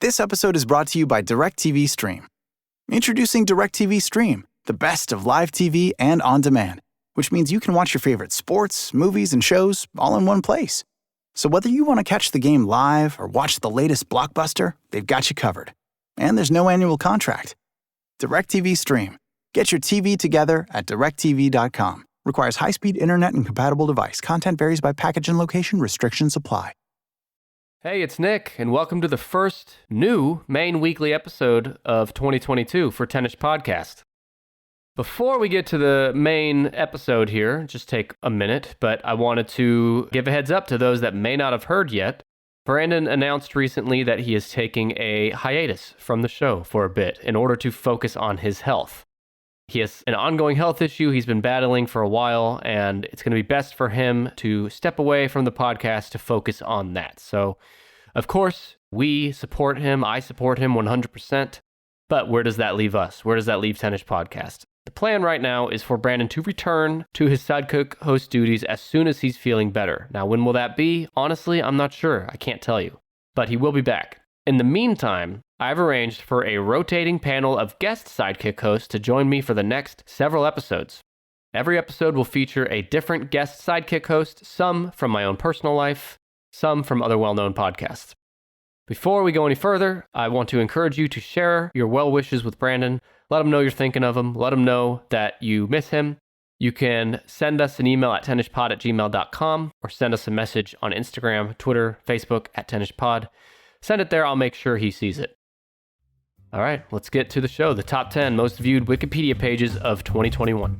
This episode is brought to you by DirecTV Stream. Introducing DirecTV Stream, the best of live TV and on demand, which means you can watch your favorite sports, movies, and shows all in one place. So whether you want to catch the game live or watch the latest blockbuster, they've got you covered. And there's no annual contract. DirecTV Stream. Get your TV together at directtv.com. Requires high-speed internet and compatible device. Content varies by package and location. Restrictions apply. Hey, it's Nick, and welcome to the first new main weekly episode of 2022 for Tennis Podcast. Before we get to the main episode here, just take a minute, but I wanted to give a heads up to those that may not have heard yet. Brandon announced recently that he is taking a hiatus from the show for a bit in order to focus on his health. He has an ongoing health issue he's been battling for a while, and it's going to be best for him to step away from the podcast to focus on that. So, of course, we support him. I support him 100%. But where does that leave us? Where does that leave Tennis Podcast? The plan right now is for Brandon to return to his sidekick host duties as soon as he's feeling better. Now, when will that be? Honestly, I'm not sure. I can't tell you. But he will be back. In the meantime, I've arranged for a rotating panel of guest sidekick hosts to join me for the next several episodes. Every episode will feature a different guest sidekick host, some from my own personal life, some from other well-known podcasts. Before we go any further, I want to encourage you to share your well wishes with Brandon. Let him know you're thinking of him. Let him know that you miss him. You can send us an email at tennispod@gmail.com or send us a message on Instagram, Twitter, Facebook at tennispod. Send it there. I'll make sure he sees it. All right, let's get to the show. The top 10 most viewed Wikipedia pages of 2021.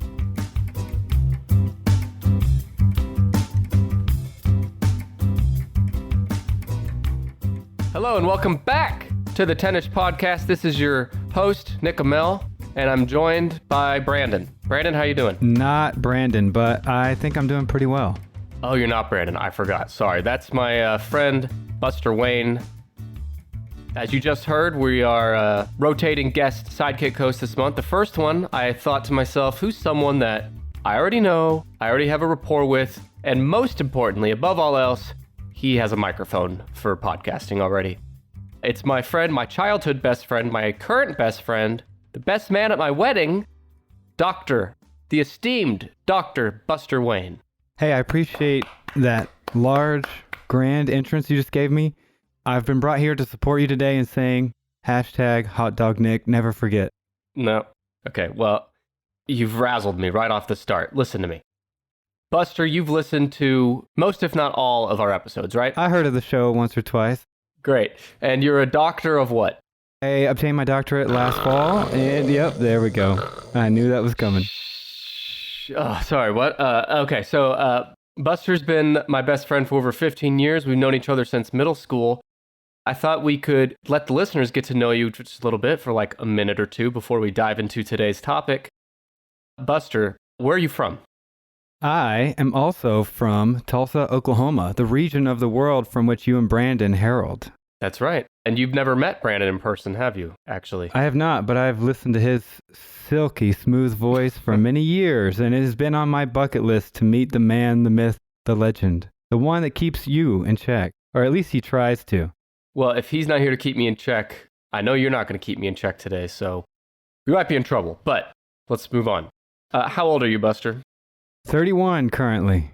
Hello and welcome back to the Tennis Podcast. This is your host, Nick Amell, and I'm joined by Brandon. Brandon, how you doing? Not Brandon, but I think I'm doing pretty well. Oh, you're not Brandon. I forgot. Sorry. That's my friend, Buster Wayne. As you just heard, we are rotating guest sidekick host this month. The first one, I thought to myself, who's someone that I already know, I already have a rapport with, and most importantly, above all else, he has a microphone for podcasting already. It's my friend, my childhood best friend, my current best friend, the best man at my wedding, the esteemed Dr. Buster Wayne. Hey, I appreciate that large, grand entrance you just gave me. I've been brought here to support you today in saying #HotDogNick, never forget. No. Okay, well, you've razzled me right off the start. Listen to me. Buster, you've listened to most, if not all, of our episodes, right? I heard of the show once or twice. Great. And you're a doctor of what? I obtained my doctorate last fall, and yep, there we go. I knew that was coming. Oh, sorry, what? Okay, so Buster's been my best friend for over 15 years. We've known each other since middle school. I thought we could let the listeners get to know you just a little bit for like a minute or two before we dive into today's topic. Buster, where are you from? I am also from Tulsa, Oklahoma, the region of the world from which you and Brandon herald. That's right. And you've never met Brandon in person, have you, actually? I have not, but I've listened to his silky, smooth voice for many years, and it has been on my bucket list to meet the man, the myth, the legend, the one that keeps you in check, or at least he tries to. Well, if he's not here to keep me in check, I know you're not going to keep me in check today, so we might be in trouble, but let's move on. How old are you, Buster? 31 currently.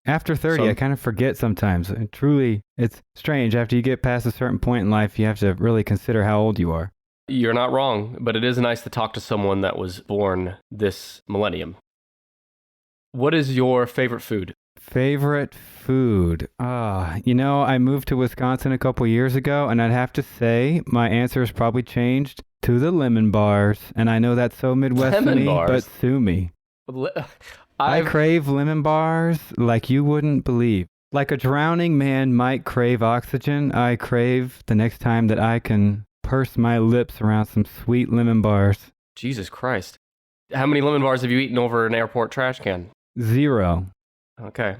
After 30, I kind of forget sometimes. And truly, it's strange. After you get past a certain point in life, you have to really consider how old you are. You're not wrong, but it is nice to talk to someone that was born this millennium. What is your favorite food? Favorite food? I moved to Wisconsin a couple years ago, and I'd have to say my answer has probably changed to the lemon bars. And I know that's so Midwest to me, but sue me. I crave lemon bars like you wouldn't believe. Like a drowning man might crave oxygen, I crave the next time that I can purse my lips around some sweet lemon bars. Jesus Christ. How many lemon bars have you eaten over an airport trash can? 0. Okay.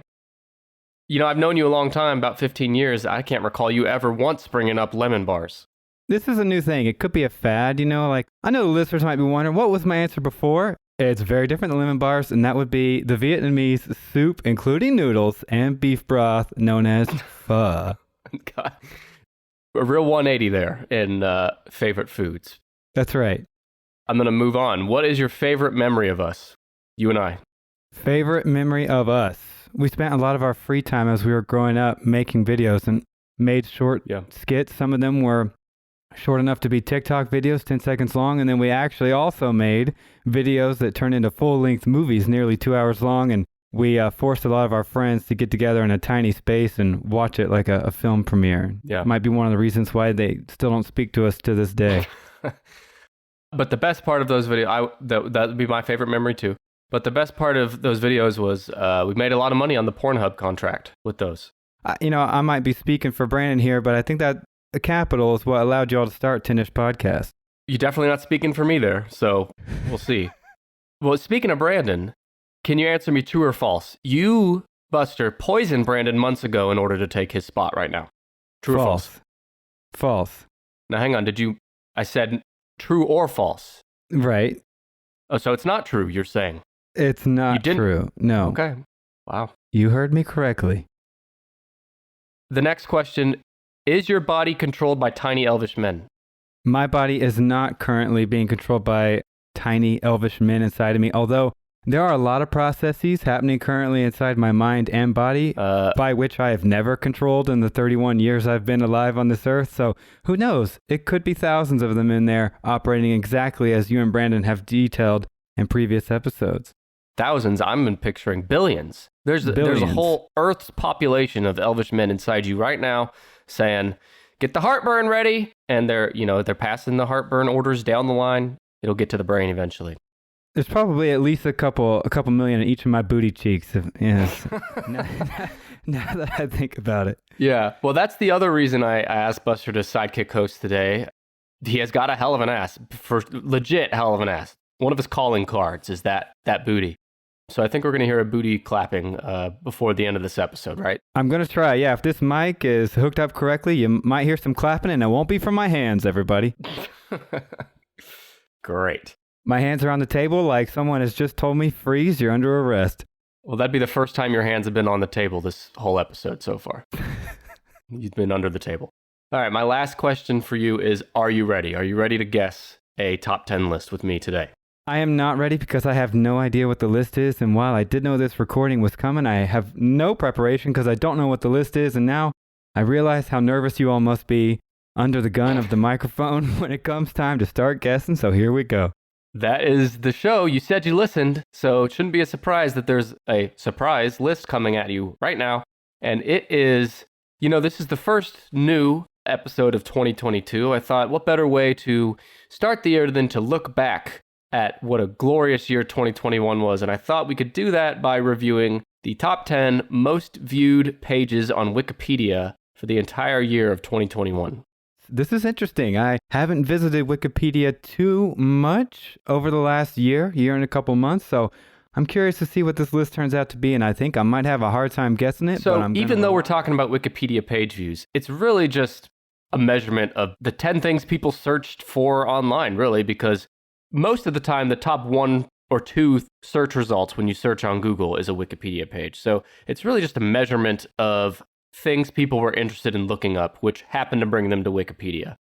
You know, I've known you a long time, about 15 years. I can't recall you ever once bringing up lemon bars. This is a new thing. It could be a fad, like, I know the listeners might be wondering, what was my answer before? It's very different than lemon bars, and that would be the Vietnamese soup, including noodles and beef broth, known as pho. God. A real 180 there in favorite foods. That's right. I'm going to move on. What is your favorite memory of us? You and I. Favorite memory of us. We spent a lot of our free time as we were growing up making videos and made short skits. Some of them were short enough to be TikTok videos, 10 seconds long. And then we actually also made videos that turned into full-length movies, nearly 2 hours long. And we forced a lot of our friends to get together in a tiny space and watch it like a film premiere. Yeah. Might be one of the reasons why they still don't speak to us to this day. But the best part of those videos, that would be my favorite memory too. But the best part of those videos was we made a lot of money on the Pornhub contract with those. I might be speaking for Brandon here, but I think that the capital is what allowed y'all to start 10ish Podcast. You're definitely not speaking for me there, so we'll see. Well, speaking of Brandon, can you answer me true or false? You, Buster, poisoned Brandon months ago in order to take his spot right now. True or false? False. Now, hang on. I said true or false? Right. Oh, so it's not true, you're saying? It's not true. No. Okay. Wow. You heard me correctly. The next question, is your body controlled by tiny elvish men? My body is not currently being controlled by tiny elvish men inside of me, although there are a lot of processes happening currently inside my mind and body by which I have never controlled in the 31 years I've been alive on this earth. So who knows? It could be thousands of them in there operating exactly as you and Brandon have detailed in previous episodes. Thousands? I'm picturing billions. There's a whole Earth's population of elvish men inside you right now saying, get the heartburn ready. And they're passing the heartburn orders down the line. It'll get to the brain eventually. There's probably at least a couple million in each of my booty cheeks. Yes. now that I think about it. Yeah. Well, that's the other reason I asked Buster to sidekick host today. He has got a hell of an ass, for legit hell of an ass. One of his calling cards is that booty. So I think we're going to hear a booty clapping before the end of this episode, right? I'm going to try. Yeah. If this mic is hooked up correctly, you might hear some clapping, and it won't be from my hands, everybody. Great. My hands are on the table like someone has just told me, freeze, you're under arrest. Well, that'd be the first time your hands have been on the table this whole episode so far. You've been under the table. All right, my last question for you is, are you ready? Are you ready to guess a top 10 list with me today? I am not ready because I have no idea what the list is. And while I did know this recording was coming, I have no preparation because I don't know what the list is. And now I realize how nervous you all must be under the gun of the microphone when it comes time to start guessing. So here we go. That is the show. You said you listened, so it shouldn't be a surprise that there's a surprise list coming at you right now. And it is, this is the first new episode of 2022. I thought, what better way to start the year than to look back at what a glorious year 2021 was. And I thought we could do that by reviewing the top 10 most viewed pages on Wikipedia for the entire year of 2021. This is interesting. I haven't visited Wikipedia too much over the last year and a couple months, so I'm curious to see what this list turns out to be, and I think I might have a hard time guessing it. So even though we're talking about Wikipedia page views, it's really just a measurement of the 10 things people searched for online, really, because most of the time the top 1 or 2 search results when you search on Google is a Wikipedia page. So it's really just a measurement of things people were interested in looking up, which happened to bring them to Wikipedia.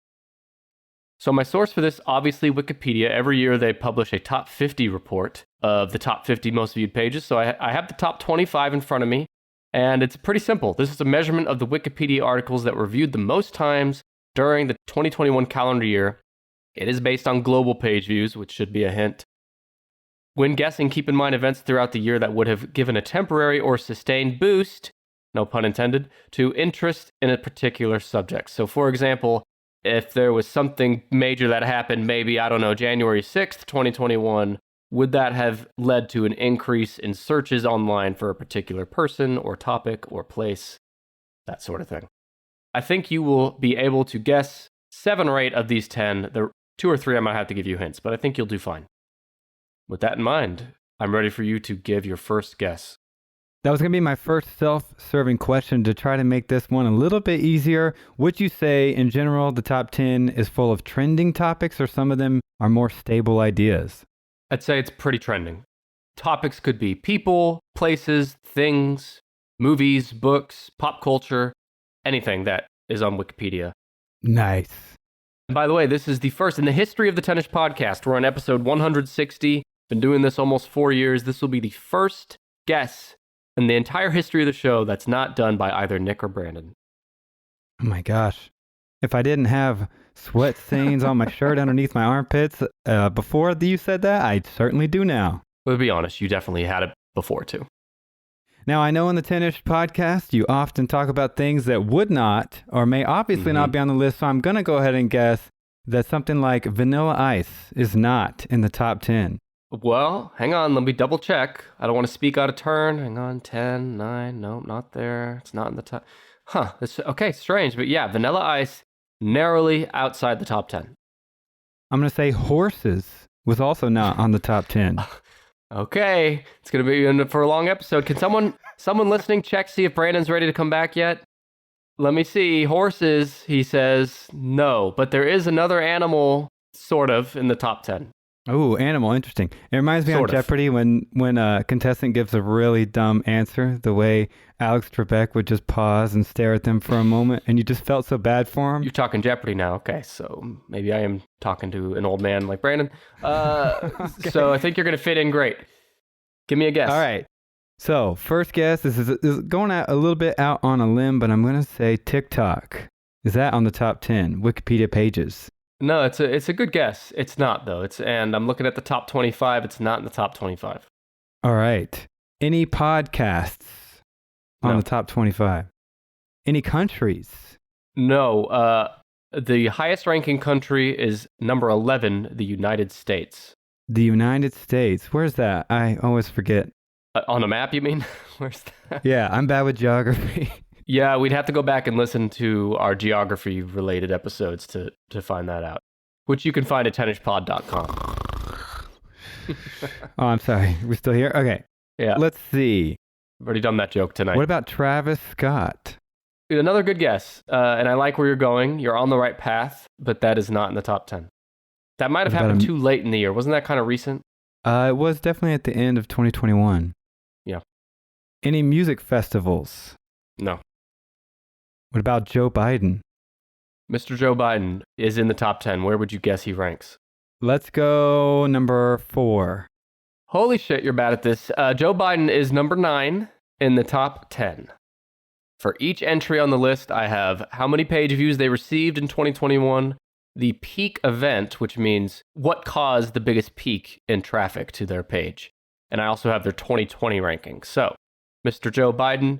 So my source for this, obviously Wikipedia. Every year they publish a top 50 report of the top 50 most viewed pages. So I have the top 25 in front of me, and it's pretty simple. This is a measurement of the Wikipedia articles that were viewed the most times during the 2021 calendar year. It is based on global page views, which should be a hint. When guessing, keep in mind events throughout the year that would have given a temporary or sustained boost, no pun intended, to interest in a particular subject. So for example, if there was something major that happened, maybe, January 6th, 2021, would that have led to an increase in searches online for a particular person or topic or place? That sort of thing. I think you will be able to guess 7 or 8 of these 10. The 2 or 3 I might have to give you hints, but I think you'll do fine. With that in mind, I'm ready for you to give your first guess. That was going to be my first self-serving question to try to make this one a little bit easier. Would you say, in general, the top 10 is full of trending topics, or some of them are more stable ideas? I'd say it's pretty trending. Topics could be people, places, things, movies, books, pop culture, anything that is on Wikipedia. Nice. And by the way, this is the first in the history of the Tennis Podcast. We're on episode 160. Been doing this almost 4 years. This will be the first guess in the entire history of the show that's not done by either Nick or Brandon. Oh my gosh. If I didn't have sweat stains on my shirt underneath my armpits before you said that, I certainly do now. But to be honest, you definitely had it before too. Now, I know in the Tennis Podcast, you often talk about things that would not or may obviously not be on the list, so I'm going to go ahead and guess that something like Vanilla Ice is not in the top 10. Well, hang on, let me double check. I don't want to speak out of turn. Hang on, 10, 9, nope, not there. It's not in the top. Okay, strange, but yeah, Vanilla Ice narrowly outside the top 10. I'm going to say Horses was also not on the top 10. Okay, it's going to be in for a long episode. Can someone listening check, see if Brandon's ready to come back yet? Let me see. Horses, he says, no. But there is another animal, sort of, in the top 10. Oh, animal, interesting. It reminds me on Jeopardy when a contestant gives a really dumb answer, the way Alex Trebek would just pause and stare at them for a moment, and you just felt so bad for him. You're talking Jeopardy now. Okay, so maybe I am talking to an old man like Brandon. Okay. So I think you're going to fit in great. Give me a guess. All right. So first guess, this is going out a little bit out on a limb, but I'm going to say TikTok. Is that on the top 10 Wikipedia pages? No, it's a good guess. It's not, though. And I'm looking at the top 25. It's not in the top 25. All right. Any podcasts on the top 25? Any countries? No. The highest ranking country is number 11, the United States. The United States. Where's that? I always forget. On a map, you mean? Where's that? Yeah, I'm bad with geography. Yeah, we'd have to go back and listen to our geography-related episodes to find that out, which you can find at tennispod.com. Oh, I'm sorry. We're still here? Okay. Yeah. Let's see. I've already done that joke tonight. What about Travis Scott? Another good guess, and I like where you're going. You're on the right path, but that is not in the top 10. That might have happened too late in the year. Wasn't that kind of recent? It was definitely at the end of 2021. Yeah. Any music festivals? No. What about Joe Biden? Mr. Joe Biden is in the top 10. Where would you guess he ranks? Let's go number 4. Holy shit, you're bad at this. Joe Biden is number 9 in the top 10. For each entry on the list, I have how many page views they received in 2021, the peak event, which means what caused the biggest peak in traffic to their page. And I also have their 2020 ranking. So, Mr. Joe Biden,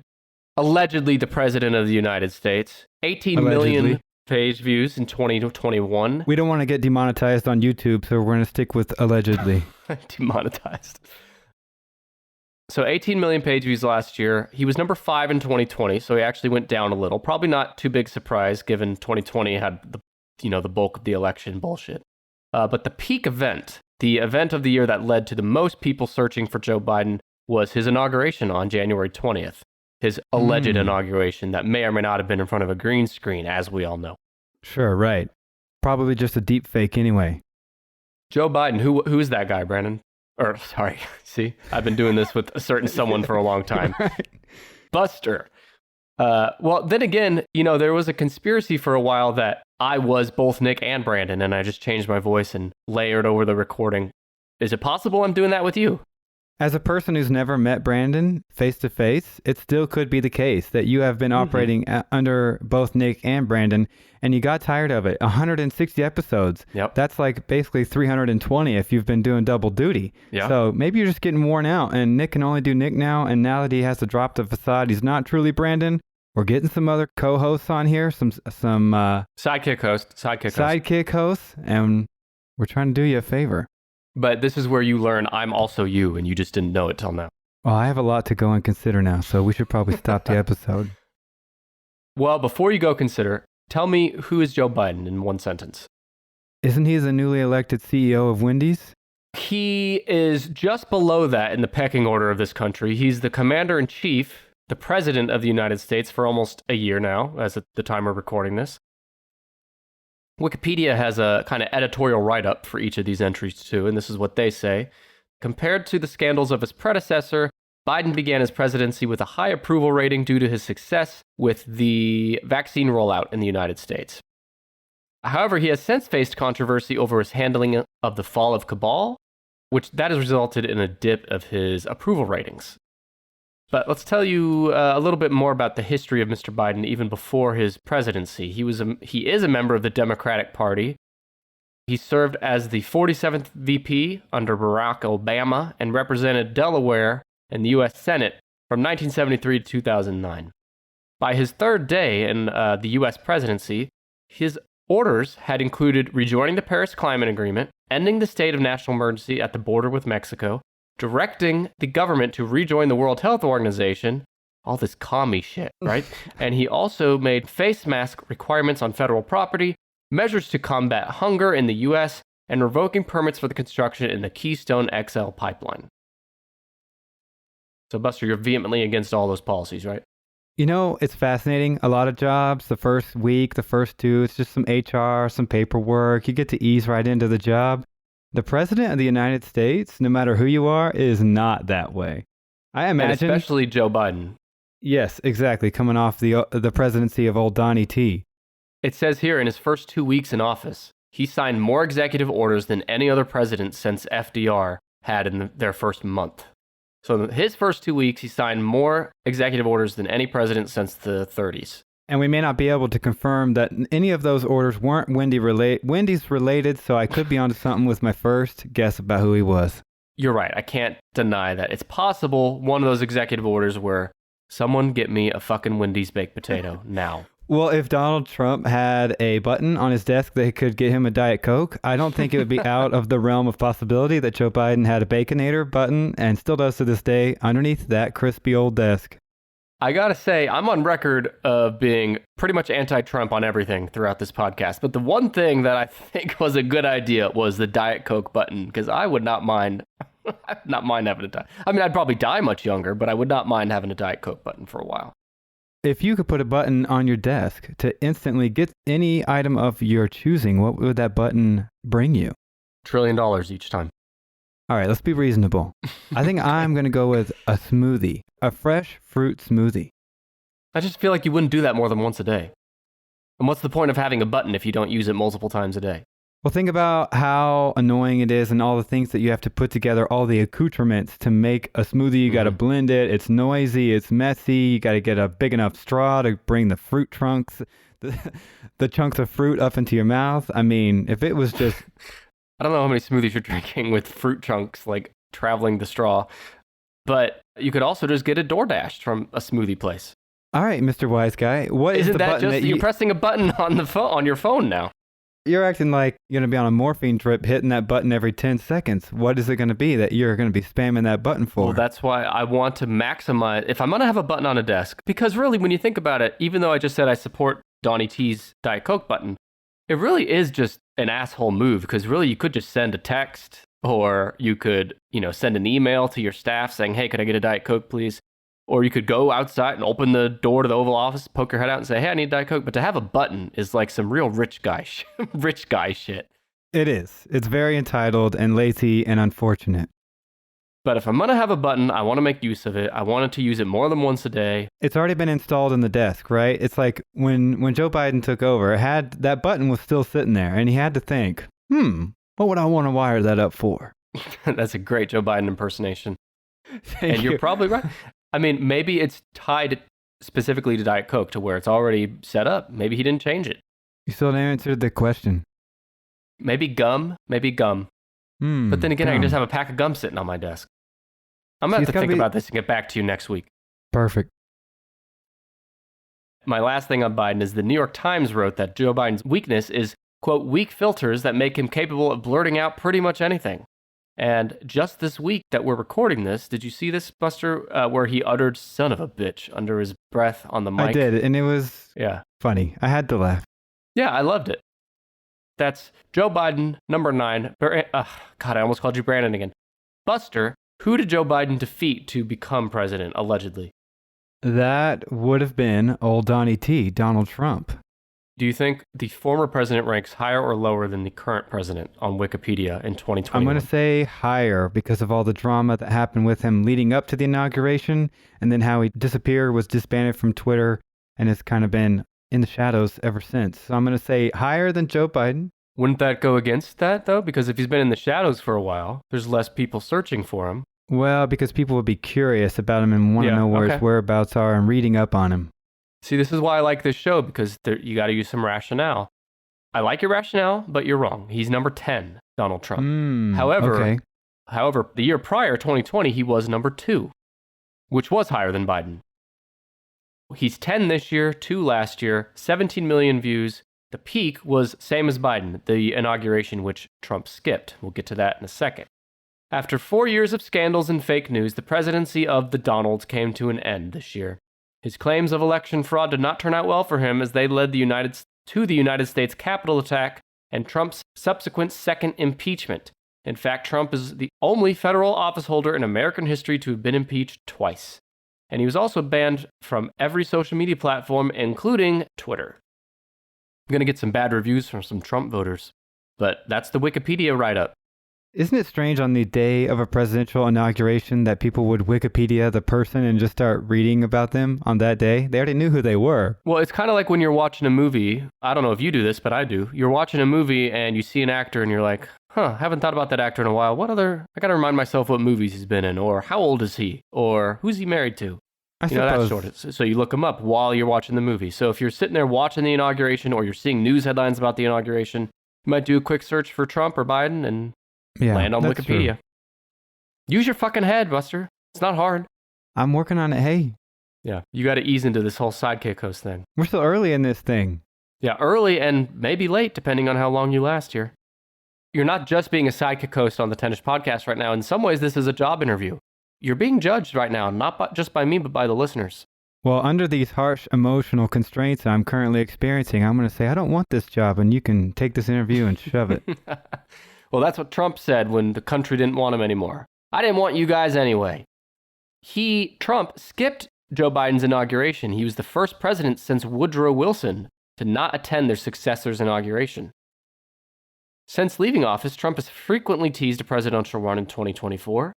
allegedly the president of the United States, 18 million page views in 2021. We don't want to get demonetized on YouTube, so we're going to stick with allegedly. Demonetized. So 18 million page views last year. He was number 5 in 2020, so he actually went down a little. Probably not too big surprise, given 2020 had the bulk of the election bullshit. But the peak event, the event of the year that led to the most people searching for Joe Biden, was his inauguration on January 20th. His alleged inauguration that may or may not have been in front of a green screen, as we all know. Sure, right. Probably just a deep fake anyway. Joe Biden, who is that guy, Brandon? Or, sorry, see? I've been doing this with a certain someone for a long time. Right. Buster. Well, then again, there was a conspiracy for a while that I was both Nick and Brandon, and I just changed my voice and layered over the recording. Is it possible I'm doing that with you? As a person who's never met Brandon face to face, it still could be the case that you have been operating under both Nick and Brandon, and you got tired of it. 160 episodes. Yep. That's like basically 320 if you've been doing double duty. Yeah. So maybe you're just getting worn out, and Nick can only do Nick now, and now that he has to drop the facade, he's not truly Brandon. We're getting some other co-hosts on here, some sidekick hosts, and we're trying to do you a favor. But this is where you learn I'm also you, and you just didn't know it till now. Well, I have a lot to go and consider now, so we should probably stop the episode. Well, before you go consider, tell me, who is Joe Biden in one sentence? Isn't he the newly elected CEO of Wendy's? He is just below that in the pecking order of this country. He's the commander-in-chief, the president of the United States for almost a year now, as at the time we're recording this. Wikipedia has a kind of editorial write-up for each of these entries too, and this is what they say. Compared to the scandals of his predecessor, Biden began his presidency with a high approval rating due to his success with the vaccine rollout in the United States. However, he has since faced controversy over his handling of the fall of Cabal, which that has resulted in a dip of his approval ratings. But let's tell you a little bit more about the history of Mr. Biden even before his presidency. He is a member of the Democratic Party. He served as the 47th VP under Barack Obama and represented Delaware in the U.S. Senate from 1973 to 2009. By his third day in the U.S. presidency, his orders had included rejoining the Paris Climate Agreement, ending the state of national emergency at the border with Mexico, directing the government to rejoin the World Health Organization, all this commie shit, right? And he also made face mask requirements on federal property, measures to combat hunger in the U.S., and revoking permits for the construction in the Keystone XL pipeline. So, Buster, you're vehemently against all those policies, right? You know, it's fascinating. A lot of jobs, the first week, the first two, it's just some HR, some paperwork. You get to ease right into the job. The president of the United States, no matter who you are, is not that way. I imagine. And especially Joe Biden. Yes, exactly. Coming off the presidency of old Donnie T. It says here in his first 2 weeks in office, he signed more executive orders than any other president since FDR had in their first month. So in his first 2 weeks, he signed more executive orders than any president since the 30s. And we may not be able to confirm that any of those orders weren't Wendy's related, so I could be onto something with my first guess about who he was. You're right. I can't deny that. It's possible one of those executive orders were, someone get me a fucking Wendy's baked potato now. Well, if Donald Trump had a button on his desk that could get him a Diet Coke, I don't think it would be out of the realm of possibility that Joe Biden had a Baconator button, and still does to this day, underneath that crispy old desk. I gotta say, I'm on record of being pretty much anti-Trump on everything throughout this podcast. But the one thing that I think was a good idea was the Diet Coke button, because I would not mind, having a Diet. I mean, I'd probably die much younger, but I would not mind having a Diet Coke button for a while. If you could put a button on your desk to instantly get any item of your choosing, what would that button bring you? $1 trillion each time. All right, let's be reasonable. I think I'm going to go with a smoothie, a fresh fruit smoothie. I just feel like you wouldn't do that more than once a day. And what's the point of having a button if you don't use it multiple times a day? Well, think about how annoying it is and all the things that you have to put together, all the accoutrements to make a smoothie. You got to blend it. It's noisy. It's messy. You got to get a big enough straw to bring the fruit chunks, the chunks of fruit up into your mouth. I mean, if it was just... I don't know how many smoothies you're drinking with fruit chunks, like traveling the straw. But you could also just get a DoorDash from a smoothie place. All right, Mr. Wise Guy. What is the button that you're pressing a button on the phone, on your phone now? You're acting like you're going to be on a morphine trip hitting that button every 10 seconds. What is it going to be that you're going to be spamming that button for? Well, that's why I want to maximize... If I'm going to have a button on a desk, because really, when you think about it, even though I just said I support Donnie T's Diet Coke button, it really is just an asshole move, because really you could just send a text, or you could, send an email to your staff saying, hey, could I get a Diet Coke, please? Or you could go outside and open the door to the Oval Office, poke your head out and say, hey, I need a Diet Coke. But to have a button is like some real rich guy shit. It is. It's very entitled and lazy and unfortunate. But if I'm going to have a button, I want to make use of it. I wanted to use it more than once a day. It's already been installed in the desk, right? It's like when Joe Biden took over, that button was still sitting there, and he had to think, what would I want to wire that up for? That's a great Joe Biden impersonation. And you're probably right. I mean, maybe it's tied specifically to Diet Coke to where it's already set up. Maybe he didn't change it. You still didn't answer the question. Maybe gum. But then again, I can just have a pack of gum sitting on my desk. I'm going to have to think about this and get back to you next week. Perfect. My last thing on Biden is the New York Times wrote that Joe Biden's weakness is, quote, weak filters that make him capable of blurting out pretty much anything. And just this week that we're recording this, did you see this, Buster, where he uttered son of a bitch under his breath on the mic? I did, and it was funny. I had to laugh. Yeah, I loved it. That's Joe Biden, number 9. God, I almost called you Brandon again. Buster, who did Joe Biden defeat to become president, allegedly? That would have been old Donnie T, Donald Trump. Do you think the former president ranks higher or lower than the current president on Wikipedia in 2021? I'm going to say higher because of all the drama that happened with him leading up to the inauguration, and then how he disappeared, was disbanded from Twitter, and has kind of been in the shadows ever since. So I'm going to say higher than Joe Biden. Wouldn't that go against that, though? Because if he's been in the shadows for a while, there's less people searching for him. Well, because people would be curious about him and want to know where his whereabouts are and reading up on him. See, this is why I like this show, because you got to use some rationale. I like your rationale, but you're wrong. He's number 10, Donald Trump. However, the year prior, 2020, he was number 2, which was higher than Biden. He's 10 this year, 2 last year, 17 million views. The peak was same as Biden, the inauguration, which Trump skipped. We'll get to that in a second. After 4 years of scandals and fake news, the presidency of the Donalds came to an end this year. His claims of election fraud did not turn out well for him as they led the United States Capitol attack and Trump's subsequent second impeachment. In fact, Trump is the only federal office holder in American history to have been impeached twice. And he was also banned from every social media platform, including Twitter. I'm going to get some bad reviews from some Trump voters, but that's the Wikipedia write-up. Isn't it strange on the day of a presidential inauguration that people would Wikipedia the person and just start reading about them on that day? They already knew who they were. Well, it's kind of like when you're watching a movie. I don't know if you do this, but I do. You're watching a movie and you see an actor and you're like, haven't thought about that actor in a while. I got to remind myself what movies he's been in, or how old is he, or who's he married to? That sort of. So you look him up while you're watching the movie. So if you're sitting there watching the inauguration or you're seeing news headlines about the inauguration, you might do a quick search for Trump or Biden and land on Wikipedia. True. Use your fucking head, Buster. It's not hard. I'm working on it. Hey. Yeah, you got to ease into this whole sidekick host thing. We're still early in this thing. Yeah, early and maybe late, depending on how long you last here. You're not just being a sidekick host on the Tennis Podcast right now. In some ways, this is a job interview. You're being judged right now, not just by me, but by the listeners. Well, under these harsh emotional constraints I'm currently experiencing, I'm going to say, I don't want this job, and you can take this interview and shove it. Well, that's what Trump said when the country didn't want him anymore. I didn't want you guys anyway. Trump skipped Joe Biden's inauguration. He was the first president since Woodrow Wilson to not attend their successor's inauguration. Since leaving office, Trump has frequently teased a presidential run in 2024.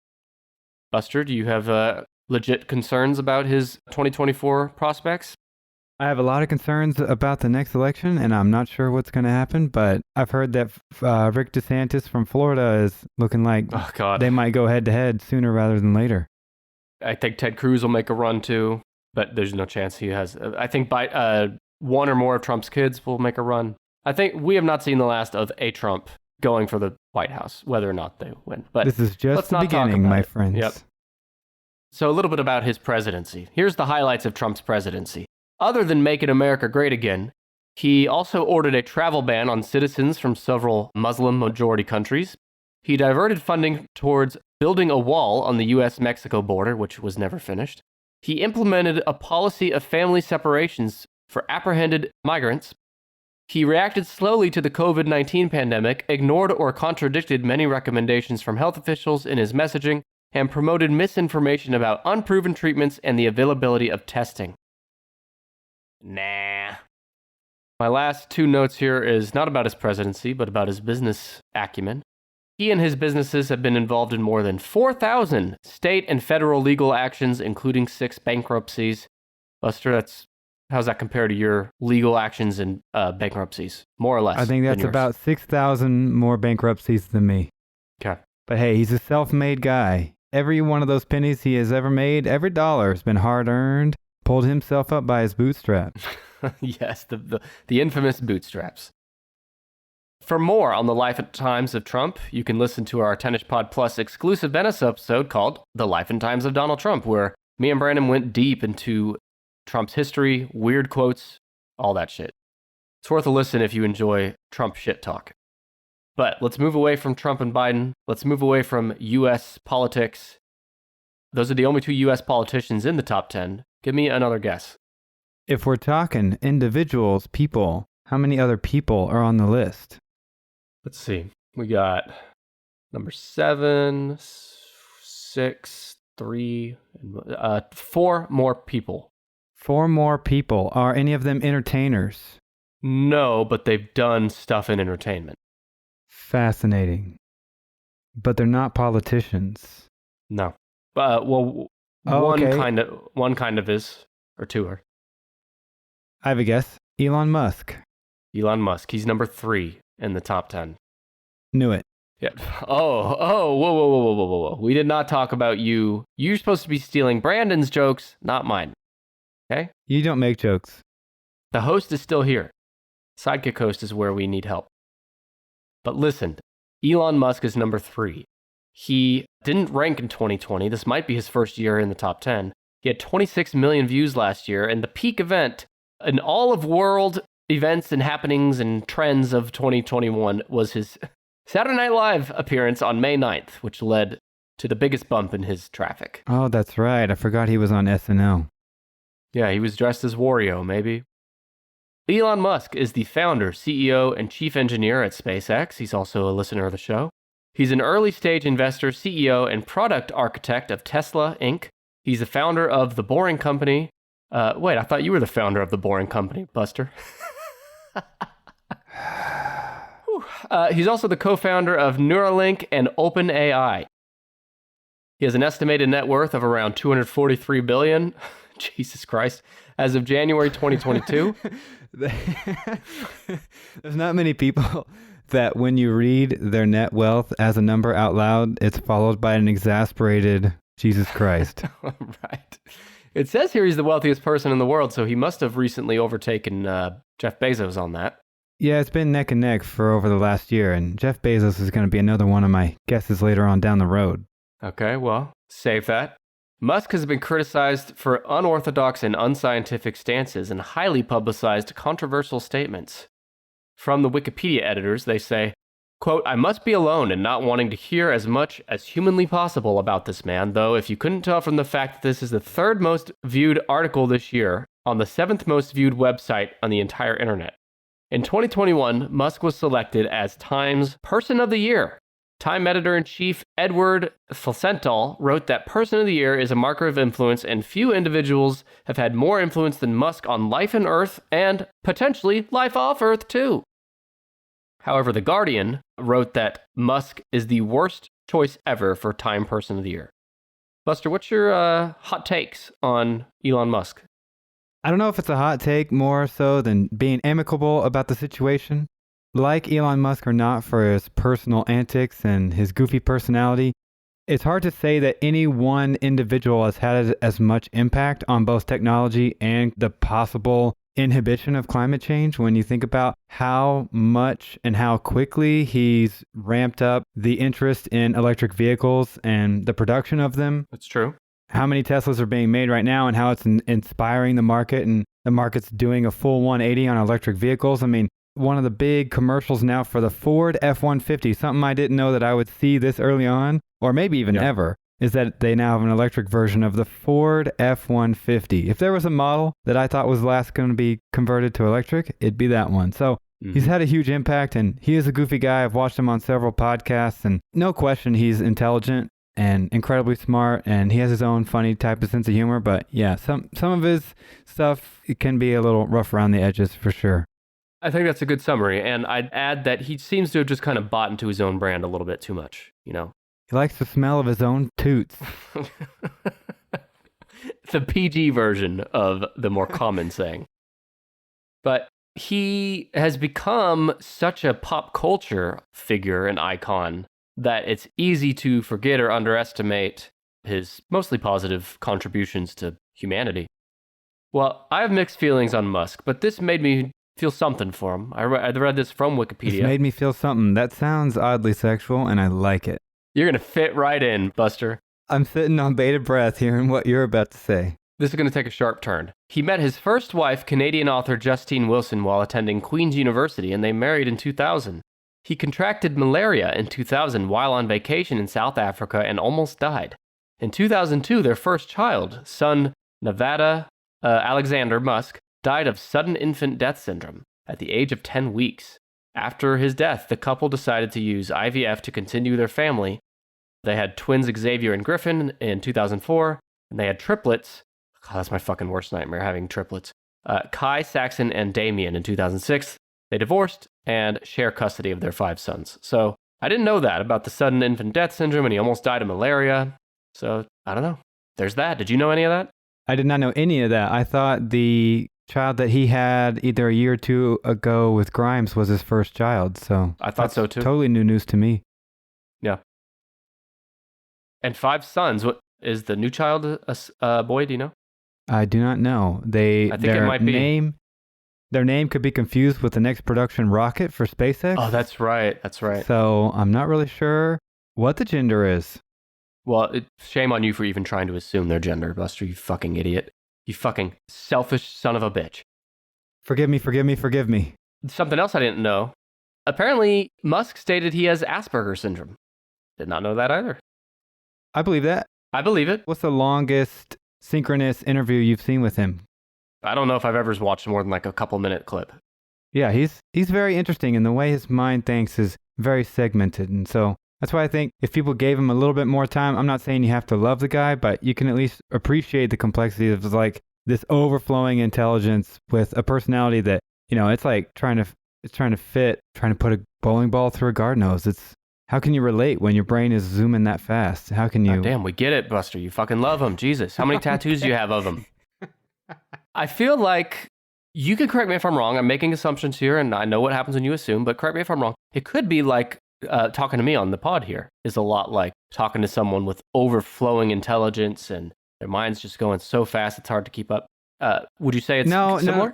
Buster, do you have legit concerns about his 2024 prospects? I have a lot of concerns about the next election, and I'm not sure what's going to happen, but I've heard that Rick DeSantis from Florida is looking like they might go head-to-head sooner rather than later. I think Ted Cruz will make a run too, but there's no chance he has. I think one or more of Trump's kids will make a run. I think we have not seen the last of a Trump going for the White House, whether or not they win. But this is just the beginning, my friends. Yep. So a little bit about his presidency. Here's the highlights of Trump's presidency. Other than making America great again, he also ordered a travel ban on citizens from several Muslim-majority countries. He diverted funding towards building a wall on the U.S.-Mexico border, which was never finished. He implemented a policy of family separations for apprehended migrants. He reacted slowly to the COVID-19 pandemic, ignored or contradicted many recommendations from health officials in his messaging, and promoted misinformation about unproven treatments and the availability of testing. Nah. My last 2 notes here is not about his presidency, but about his business acumen. He and his businesses have been involved in more than 4,000 state and federal legal actions, including 6 bankruptcies. Buster, how's that compare to your legal actions and bankruptcies? More or less. I think that's about 6,000 more bankruptcies than me. Okay. But hey, he's a self-made guy. Every one of those pennies he has ever made, every dollar has been hard-earned, pulled himself up by his bootstraps. Yes, the infamous bootstraps. For more on the life and times of Trump, you can listen to our Tennis Pod Plus exclusive bonus episode called The Life and Times of Donald Trump, where me and Brandon went deep into Trump's history, weird quotes, all that shit. It's worth a listen if you enjoy Trump shit talk. But let's move away from Trump and Biden. Let's move away from U.S. politics. Those are the only 2 U.S. politicians in the top 10. Give me another guess. If we're talking individuals, people, how many other people are on the list? Let's see. We got number 7, 6, 3, 4 more people. 4 more people. Are any of them entertainers? No, but they've done stuff in entertainment. Fascinating. But they're not politicians. No. One kind of is, or 2 are. I have a guess. Elon Musk. Elon Musk. He's number 3 in the top 10. Knew it. Yeah. Whoa. We did not talk about you. You're supposed to be stealing Brandon's jokes, not mine. Okay? You don't make jokes. The host is still here. Sidekick host is where we need help. But listen, Elon Musk is number 3. He didn't rank in 2020. This might be his first year in the top 10. He had 26 million views last year, and the peak event in all of world events and happenings and trends of 2021 was his Saturday Night Live appearance on May 9th, which led to the biggest bump in his traffic. Oh, that's right. I forgot he was on SNL. Yeah, he was dressed as Wario, maybe. Elon Musk is the founder, CEO, and chief engineer at SpaceX. He's also a listener of the show. He's an early-stage investor, CEO, and product architect of Tesla, Inc. He's the founder of The Boring Company. Wait, I thought you were the founder of The Boring Company, Buster. He's also the co-founder of Neuralink and OpenAI. He has an estimated net worth of around $243 billion. Jesus Christ. As of January 2022. There's not many people that when you read their net wealth as a number out loud, it's followed by an exasperated Jesus Christ. Right. It says here he's the wealthiest person in the world, so he must have recently overtaken Jeff Bezos on that. Yeah, it's been neck and neck for over the last year, and Jeff Bezos is going to be another one of my guesses later on down the road. Okay, well, save that. Musk has been criticized for unorthodox and unscientific stances and highly publicized controversial statements. From the Wikipedia editors, they say, quote, I must be alone in not wanting to hear as much as humanly possible about this man, though if you couldn't tell from the fact that this is the 3rd most viewed article this year on the 7th most viewed website on the entire internet. In 2021, Musk was selected as Time's Person of the Year. Time editor-in-chief Edward Felsenthal wrote that Person of the Year is a marker of influence and few individuals have had more influence than Musk on life on Earth and potentially life off Earth too. However, The Guardian wrote that Musk is the worst choice ever for Time Person of the Year. Buster, what's your hot takes on Elon Musk? I don't know if it's a hot take more so than being amicable about the situation. Like Elon Musk or not for his personal antics and his goofy personality, it's hard to say that any one individual has had as much impact on both technology and the possible inhibition of climate change when you think about how much and how quickly he's ramped up the interest in electric vehicles and the production of them. That's true. How many Teslas are being made right now and how it's inspiring the market, and the market's doing a full 180 on electric vehicles. I mean, one of the big commercials now for the Ford F-150, something I didn't know that I would see this early on, or maybe even ever, is that they now have an electric version of the Ford F-150. If there was a model that I thought was last going to be converted to electric, it'd be that one. So he's had a huge impact, and he is a goofy guy. I've watched him on several podcasts, and no question he's intelligent and incredibly smart, and he has his own funny type of sense of humor. But yeah, some of his stuff, it can be a little rough around the edges for sure. I think that's a good summary, and I'd add that he seems to have just kind of bought into his own brand a little bit too much, you know? He likes the smell of his own toots. The PG version of the more common saying. But he has become such a pop culture figure and icon that it's easy to forget or underestimate his mostly positive contributions to humanity. Well, I have mixed feelings on Musk, but this made me feel something for him. I read this from Wikipedia. This made me feel something. That sounds oddly sexual, and I like it. You're going to fit right in, Buster. I'm sitting on bated breath hearing what you're about to say. This is going to take a sharp turn. He met his first wife, Canadian author Justine Wilson, while attending Queen's University, and they married in 2000. He contracted malaria in 2000 while on vacation in South Africa and almost died. In 2002, their first child, son Nevada Alexander Musk, died of sudden infant death syndrome at the age of 10 weeks. After his death, the couple decided to use IVF to continue their family. They had twins Xavier and Griffin in 2004, and they had triplets. God, that's my fucking worst nightmare, having triplets. Kai, Saxon, and Damien in 2006. They divorced and share custody of their 5 sons. So I didn't know that about the sudden infant death syndrome, and he almost died of malaria. So I don't know. There's that. Did you know any of that? I did not know any of that. I thought the child that he had either a year or two ago with Grimes was his first child. So I thought so too. Totally new news to me. Yeah. And 5 sons. What is the new child a boy? Do you know? I do not know. I think it might be. Their name could be confused with the next production rocket for SpaceX. Oh, that's right. That's right. So I'm not really sure what the gender is. Well, shame on you for even trying to assume their gender, Buster, you fucking idiot. You fucking selfish son of a bitch. Forgive me. Something else I didn't know. Apparently, Musk stated he has Asperger's syndrome. Did not know that either. I believe that. I believe it. What's the longest synchronous interview you've seen with him? I don't know if I've ever watched more than like a couple-minute clip. Yeah, he's very interesting, and the way his mind thinks is very segmented. And so that's why I think if people gave him a little bit more time, I'm not saying you have to love the guy, but you can at least appreciate the complexity of like this overflowing intelligence with a personality that, you know, it's like trying to put a bowling ball through a garden hose. How can you relate when your brain is zooming that fast? How can you? Oh, damn, we get it, Buster. You fucking love him. Jesus. How many tattoos do you have of him? I feel like, you can correct me if I'm wrong. I'm making assumptions here, and I know what happens when you assume, but correct me if I'm wrong. It could be like talking to me on the pod here is a lot like talking to someone with overflowing intelligence, and their mind's just going so fast it's hard to keep up. Would you say it's similar? No.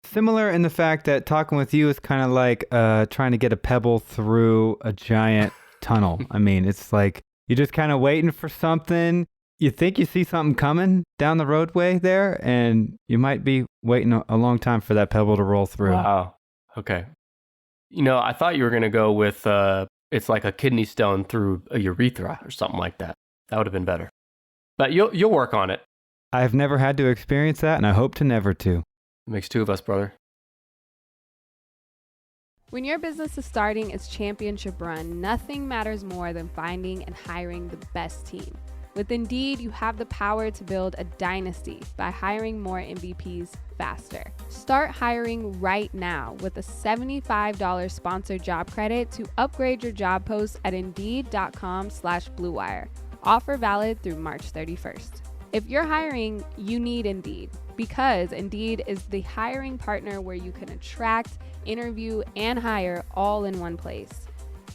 Similar in the fact that talking with you is kind of like trying to get a pebble through a giant tunnel. I mean, it's like you're just kind of waiting for something. You think you see something coming down the roadway there, and you might be waiting a long time for that pebble to roll through. Wow. Okay. You know, I thought you were going to go with it's like a kidney stone through a urethra or something like that. That would have been better. But you'll work on it. I've never had to experience that, and I hope to never to. It makes 2 of us, brother. When your business is starting its championship run, nothing matters more than finding and hiring the best team. With Indeed, you have the power to build a dynasty by hiring more MVPs faster. Start hiring right now with a $75 sponsored job credit to upgrade your job post at Indeed.com/BlueWire. Offer valid through March 31st. If you're hiring, you need Indeed, because Indeed is the hiring partner where you can attract, interview, and hire all in one place.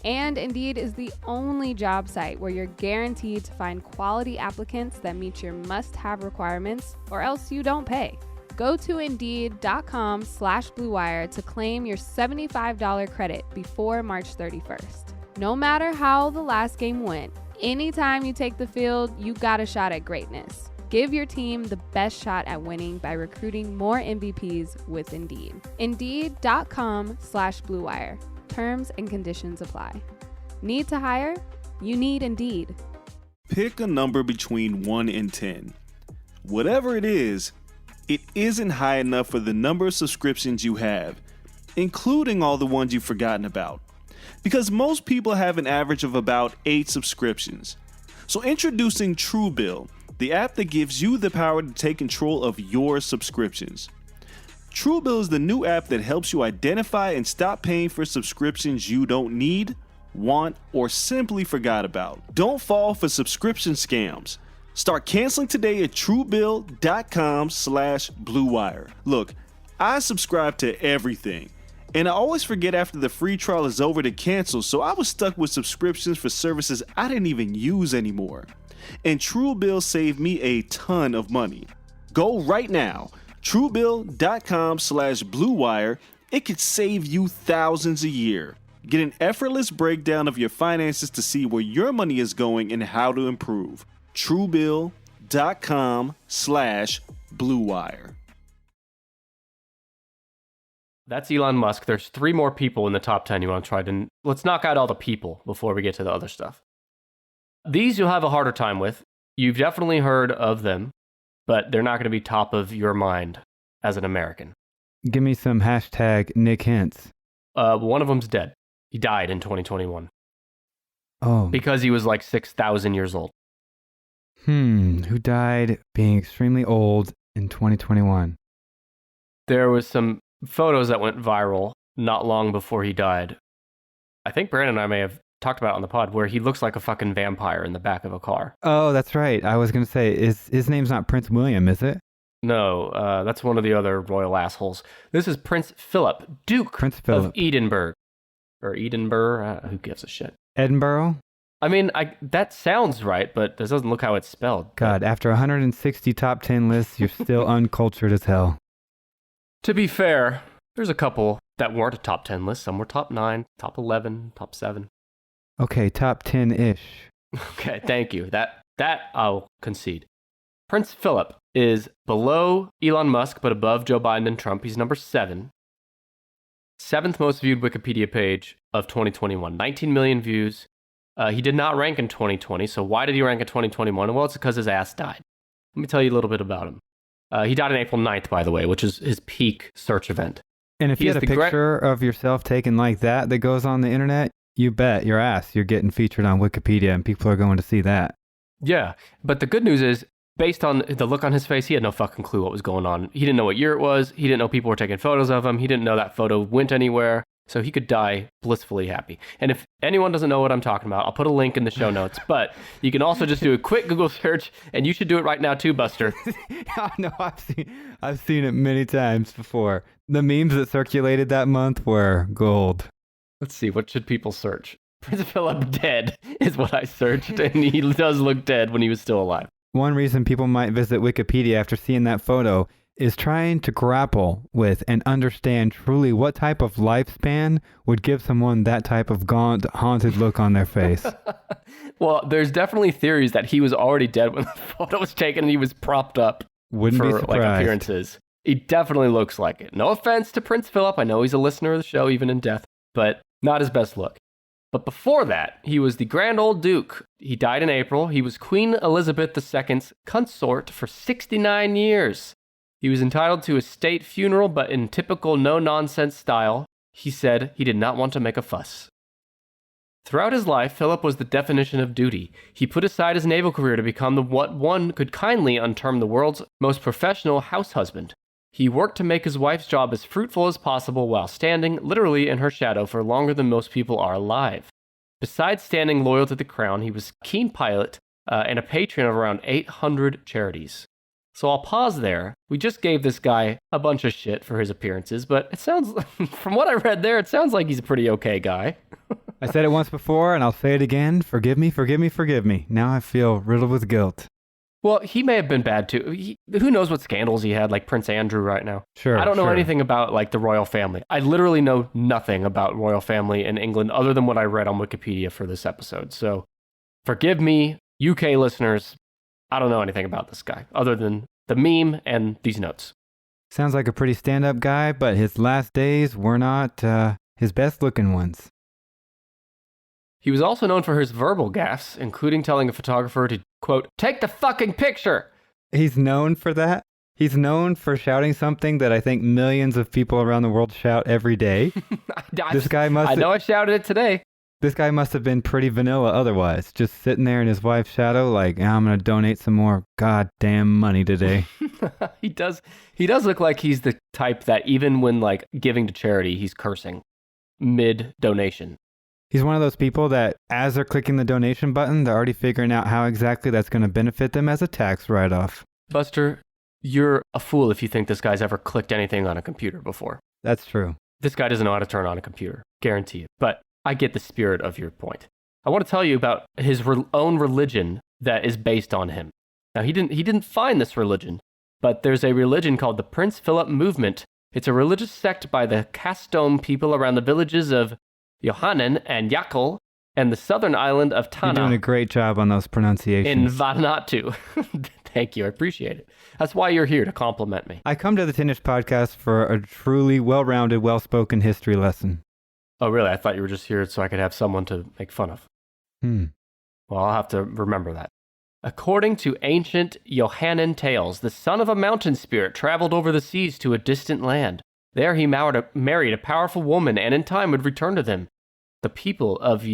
And Indeed is the only job site where you're guaranteed to find quality applicants that meet your must-have requirements, or else you don't pay. Go to Indeed.com/BlueWire to claim your $75 credit before March 31st. No matter how the last game went, anytime you take the field, you got a shot at greatness. Give your team the best shot at winning by recruiting more MVPs with Indeed. Indeed.com/BlueWire. Terms and conditions apply. Need to hire? You need Indeed. Pick a number between 1 and 10. Whatever it isn't high enough for the number of subscriptions you have, including all the ones you've forgotten about. Because most people have an average of about 8 subscriptions. So introducing Truebill, the app that gives you the power to take control of your subscriptions. Truebill is the new app that helps you identify and stop paying for subscriptions you don't need, want, or simply forgot about. Don't fall for subscription scams. Start canceling today at Truebill.com/BlueWire. Look, I subscribe to everything, and I always forget after the free trial is over to cancel, so I was stuck with subscriptions for services I didn't even use anymore. And Truebill saved me a ton of money. Go right now. Truebill.com/BlueWire. It could save you thousands a year. Get an effortless breakdown of your finances to see where your money is going and how to improve. Truebill.com/BlueWire. That's Elon Musk. There's 3 more people in the top 10 you want to try to... Let's knock out all the people before we get to the other stuff. These you'll have a harder time with. You've definitely heard of them, but they're not going to be top of your mind as an American. Give me some hashtag Nick hints. One of them's dead. He died in 2021. Oh. Because he was like 6,000 years old. Who died being extremely old in 2021? There was some photos that went viral not long before he died. I think Brandon and I may have talked about it on the pod, where he looks like a fucking vampire in the back of a car. Oh, that's right. I was going to say, his name's not Prince William, is it? No, that's one of the other royal assholes. This is Prince Philip, Duke of Edinburgh. Or Edinburgh, who gives a shit? Edinburgh? I mean, that sounds right, but this doesn't look how it's spelled. God, after 160 top 10 lists, you're still uncultured as hell. To be fair, there's a couple that weren't a top 10 list. Some were top 9, top 11, top 7. Okay, top 10-ish. Okay, thank you. That I'll concede. Prince Philip is below Elon Musk, but above Joe Biden and Trump. He's number 7. 7th most viewed Wikipedia page of 2021. 19 million views. He did not rank in 2020, so why did he rank in 2021? Well, it's because his ass died. Let me tell you a little bit about him. He died on April 9th, by the way, which is his peak search event. And if you had a picture of yourself taken like that goes on the internet, you bet your ass you're getting featured on Wikipedia and people are going to see that. Yeah, but the good news is, based on the look on his face, he had no fucking clue what was going on. He didn't know what year it was. He didn't know people were taking photos of him. He didn't know that photo went anywhere. So he could die blissfully happy. And if anyone doesn't know what I'm talking about, I'll put a link in the show notes. But you can also just do a quick Google search, and you should do it right now too, Buster. No, I've seen it many times before. The memes that circulated that month were gold. Let's see, what should people search? Prince Philip dead is what I searched, and he does look dead when he was still alive. One reason people might visit Wikipedia after seeing that photo is trying to grapple with and understand truly what type of lifespan would give someone that type of gaunt, haunted look on their face. Well, there's definitely theories that he was already dead when the photo was taken and he was propped up for like appearances. He definitely looks like it. No offense to Prince Philip. I know he's a listener of the show, even in death, but not his best look. But before that, he was the Grand Old Duke. He died in April. He was Queen Elizabeth II's consort for 69 years. He was entitled to a state funeral, but in typical no-nonsense style, he said he did not want to make a fuss. Throughout his life, Philip was the definition of duty. He put aside his naval career to become what one could kindly unterm the world's most professional house husband. He worked to make his wife's job as fruitful as possible while standing literally in her shadow for longer than most people are alive. Besides standing loyal to the crown, he was a keen pilot and a patron of around 800 charities. So I'll pause there. We just gave this guy a bunch of shit for his appearances, but it sounds, from what I read there, it sounds like he's a pretty okay guy. I said it once before, and I'll say it again. Forgive me, forgive me, forgive me. Now I feel riddled with guilt. Well, he may have been bad too. Who knows what scandals he had, like Prince Andrew right now. Sure. I don't know anything about like the royal family. I literally know nothing about royal family in England other than what I read on Wikipedia for this episode. So forgive me, UK listeners. I don't know anything about this guy other than the meme and these notes. Sounds like a pretty stand-up guy, but his last days were not his best-looking ones. He was also known for his verbal gaffes, including telling a photographer to, quote, take the fucking picture. He's known for that? He's known for shouting something that I think millions of people around the world shout every day. I know I shouted it today. This guy must have been pretty vanilla otherwise, just sitting there in his wife's shadow like, I'm going to donate some more goddamn money today. He does look like he's the type that even when like giving to charity, he's cursing mid-donation. He's one of those people that as they're clicking the donation button, they're already figuring out how exactly that's going to benefit them as a tax write-off. Buster, you're a fool if you think this guy's ever clicked anything on a computer before. That's true. This guy doesn't know how to turn on a computer. Guarantee it. But I get the spirit of your point. I want to tell you about his own religion that is based on him. Now, he didn't find this religion, but there's a religion called the Prince Philip Movement. It's a religious sect by the Castome people around the villages of Johannan and Yakul and the southern island of Tana. You're doing a great job on those pronunciations. In Vanuatu. Thank you. I appreciate it. That's why you're here, to compliment me. I come to the Tinnish podcast for a truly well-rounded, well-spoken history lesson. Oh, really? I thought you were just here so I could have someone to make fun of. Well, I'll have to remember that. According to ancient Johannan tales, the son of a mountain spirit traveled over the seas to a distant land. There he married a powerful woman and in time would return to them. The people of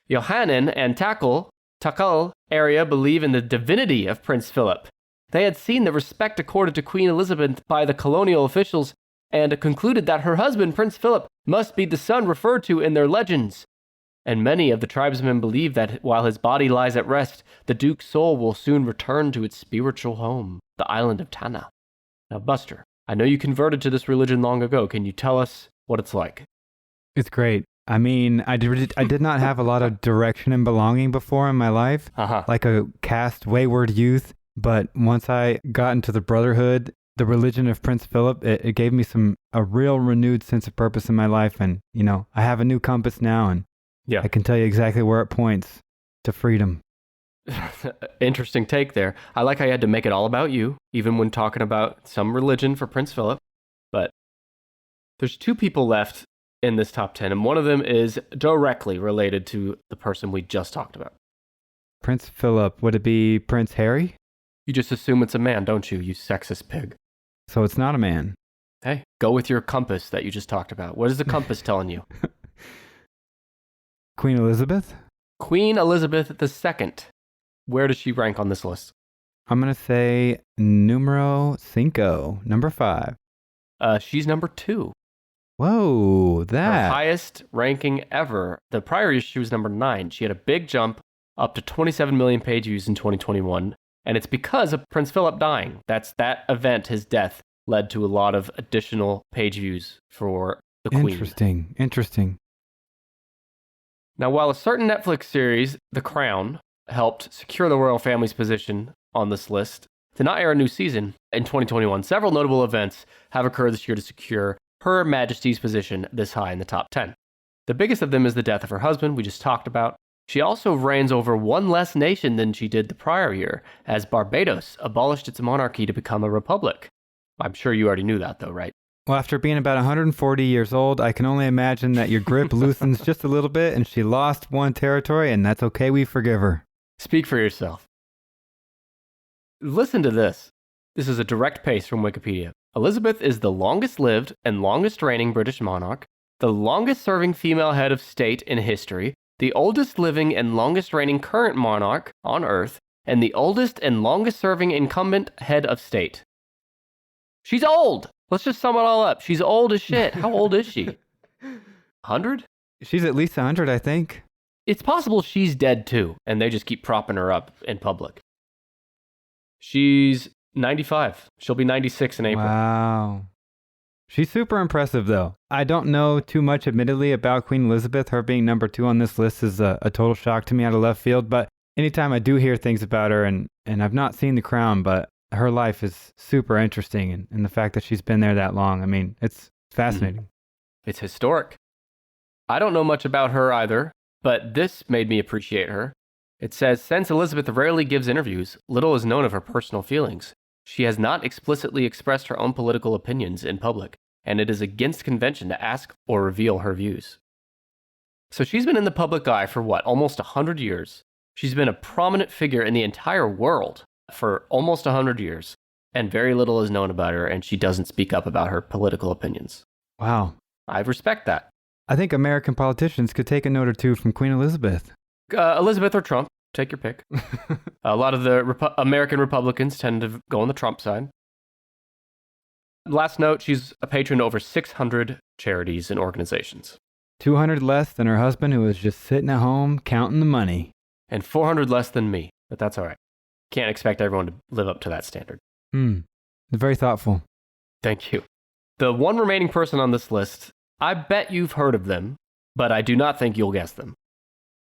Johannan and Takal area believe in the divinity of Prince Philip. They had seen the respect accorded to Queen Elizabeth by the colonial officials and concluded that her husband, Prince Philip, must be the son referred to in their legends. And many of the tribesmen believe that while his body lies at rest, the Duke's soul will soon return to its spiritual home. the island of Tana. Now, Buster, I know you converted to this religion long ago. Can you tell us what it's like? It's great. I mean, I did not have a lot of direction and belonging before in my life, like a cast wayward youth. But once I got into the Brotherhood, the religion of Prince Philip, it gave me a real renewed sense of purpose in my life. And, I have a new compass now, and I can tell you exactly where it points to freedom. Interesting take there. I like how you had to make it all about you, even when talking about some religion for Prince Philip. But there's 2 people left in this top 10, and one of them is directly related to the person we just talked about. Prince Philip, would it be Prince Harry? You just assume it's a man, don't you sexist pig? So it's not a man. Hey, go with your compass that you just talked about. What is the compass telling you? Queen Elizabeth? Queen Elizabeth II. Where does she rank on this list? I'm going to say numero 5, number 5. She's number 2. Whoa, that. Her highest ranking ever. The prior year, she was number 9. She had a big jump up to 27 million page views in 2021. And it's because of Prince Philip dying. That event, his death, led to a lot of additional page views for the Queen. Interesting. Now, while a certain Netflix series, The Crown, helped secure the royal family's position on this list, to not air a new season in 2021, several notable events have occurred this year to secure Her Majesty's position this high in the top 10. The biggest of them is the death of her husband, we just talked about. She also reigns over one less nation than she did the prior year, as Barbados abolished its monarchy to become a republic. I'm sure you already knew that, though, right? Well, after being about 140 years old, I can only imagine that your grip loosens just a little bit, and she lost one territory, and that's okay, we forgive her. Speak for yourself. Listen to this. This is a direct paste from Wikipedia. Elizabeth is the longest-lived and longest-reigning British monarch, the longest-serving female head of state in history, the oldest living and longest reigning current monarch on Earth, and the oldest and longest serving incumbent head of state. She's old! Let's just sum it all up. She's old as shit. How old is she? 100? She's at least 100, I think. It's possible she's dead too, and they just keep propping her up in public. She's 95. She'll be 96 in April. Wow. She's super impressive, though. I don't know too much, admittedly, about Queen Elizabeth. Her being number 2 on this list is a total shock to me out of left field. But anytime I do hear things about her, and I've not seen The Crown, but her life is super interesting. And the fact that she's been there that long, I mean, it's fascinating. It's historic. I don't know much about her either, but this made me appreciate her. It says, since Elizabeth rarely gives interviews, little is known of her personal feelings. She has not explicitly expressed her own political opinions in public, and it is against convention to ask or reveal her views. So she's been in the public eye for almost 100 years. She's been a prominent figure in the entire world for almost 100 years, and very little is known about her, and she doesn't speak up about her political opinions. Wow. I respect that. I think American politicians could take a note or two from Queen Elizabeth. Elizabeth or Trump. Take your pick. A lot of the American Republicans tend to go on the Trump side. Last note, she's a patron to over 600 charities and organizations. 200 less than her husband, who was just sitting at home counting the money. And 400 less than me, but that's all right. Can't expect everyone to live up to that standard. Very thoughtful. Thank you. The one remaining person on this list, I bet you've heard of them, but I do not think you'll guess them.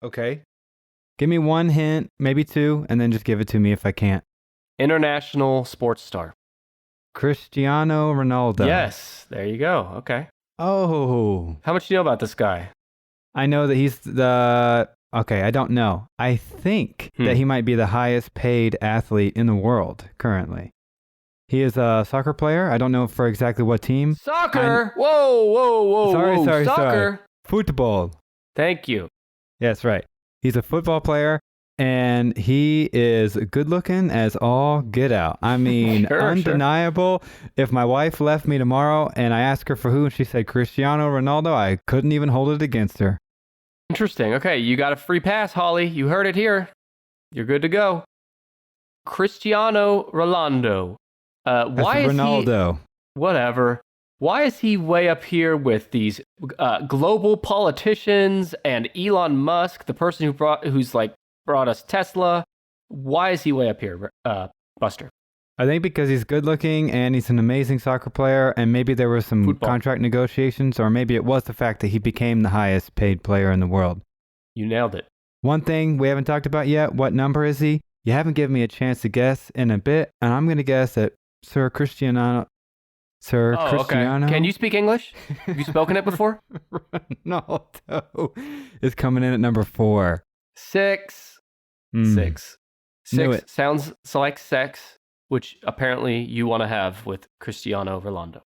Okay. Give me one hint, maybe 2, and then just give it to me if I can't. International sports star. Cristiano Ronaldo. Yes, there you go. Okay. Oh. How much do you know about this guy? I know that he's okay, I don't know. I think that he might be the highest paid athlete in the world currently. He is a soccer player. I don't know for exactly what team. Soccer! Whoa. Sorry. Soccer! Football. Thank you. Yes, right. He's a football player, and he is good looking as all get out. I mean, undeniable. Sure. If my wife left me tomorrow and I asked her for who and she said Cristiano Ronaldo, I couldn't even hold it against her. Interesting. Okay, you got a free pass, Holly. You heard it here. You're good to go. Cristiano Ronaldo. Why is Ronaldo? Whatever. Why is he way up here with these global politicians and Elon Musk, the person who's brought us Tesla? Why is he way up here, Buster? I think because he's good looking and he's an amazing soccer player, and maybe there were some contract negotiations, or maybe it was the fact that he became the highest paid player in the world. You nailed it. One thing we haven't talked about yet, what number is he? You haven't given me a chance to guess in a bit, and I'm going to guess that Sir Cristiano. Okay. Can you speak English? Have you spoken it before? Ronaldo is coming in at number 4. 6. Mm. 6. Knew 6 it. sounds like sex, which apparently you want to have with Cristiano Ronaldo.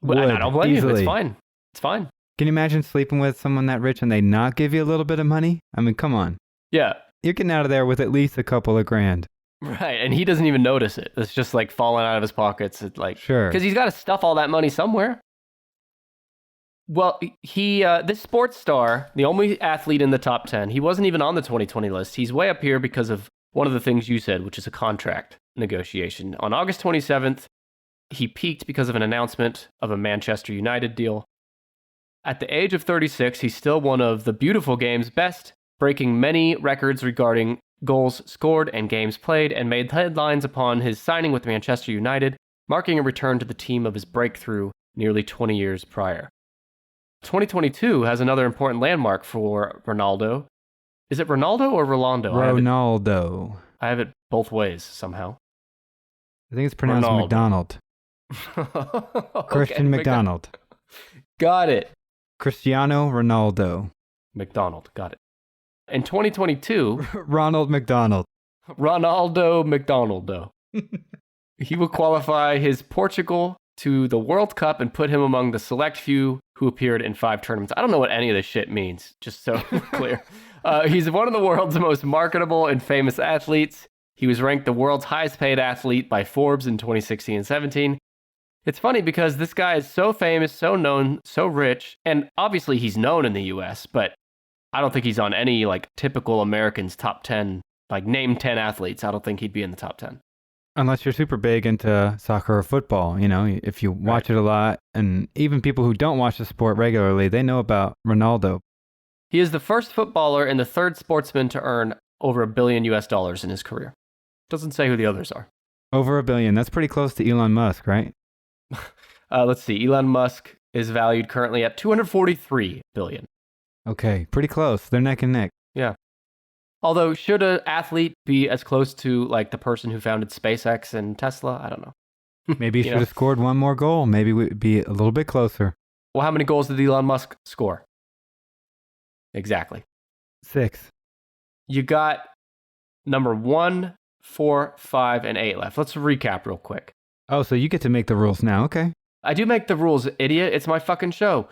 But I don't blame you. It's fine. It's fine. Can you imagine sleeping with someone that rich and they not give you a little bit of money? I mean, come on. Yeah. You're getting out of there with at least a couple of grand. Right, and he doesn't even notice it. It's just like falling out of his pockets. It's like, sure, because he's got to stuff all that money somewhere. Well, this sports star, the only athlete in the top 10, he wasn't even on the 2020 list. He's way up here because of one of the things you said, which is a contract negotiation. On August 27th, he peaked because of an announcement of a Manchester United deal. At the age of 36, he's still one of the beautiful game's best, breaking many records regarding goals scored and games played, and made headlines upon his signing with Manchester United, marking a return to the team of his breakthrough nearly 20 years prior. 2022 has another important landmark for Ronaldo. Is it Ronaldo or Rolando? Ronaldo. I have it both ways somehow. I think it's pronounced Ronaldo. McDonald. Christian McDonald. Got it. Cristiano Ronaldo. McDonald. Got it. In 2022, Ronald McDonald. Ronaldo McDonaldo. He will qualify his Portugal to the World Cup and put him among the select few who appeared in 5 tournaments. I don't know what any of this shit means, just so clear. He's one of the world's most marketable and famous athletes. He was ranked the world's highest paid athlete by Forbes in 2016 and 17. It's funny because this guy is so famous, so known, so rich, and obviously he's known in the US, but I don't think he's on any like typical American's top 10, like name 10 athletes. I don't think he'd be in the top 10. Unless you're super big into soccer or football, you know, if you watch it a lot, and even people who don't watch the sport regularly, they know about Ronaldo. He is the first footballer and the third sportsman to earn over $1 billion in his career. Doesn't say who the others are. Over $1 billion. That's pretty close to Elon Musk, right? Let's see. Elon Musk is valued currently at $243 billion. Okay, pretty close. They're neck and neck. Yeah. Although, should an athlete be as close to like the person who founded SpaceX and Tesla? I don't know. Maybe he should have scored one more goal. Maybe we'd be a little bit closer. Well, how many goals did Elon Musk score? Exactly. 6. You got number 1, 4, 5, and 8 left. Let's recap real quick. Oh, so you get to make the rules now. Okay. I do make the rules, idiot. It's my fucking show.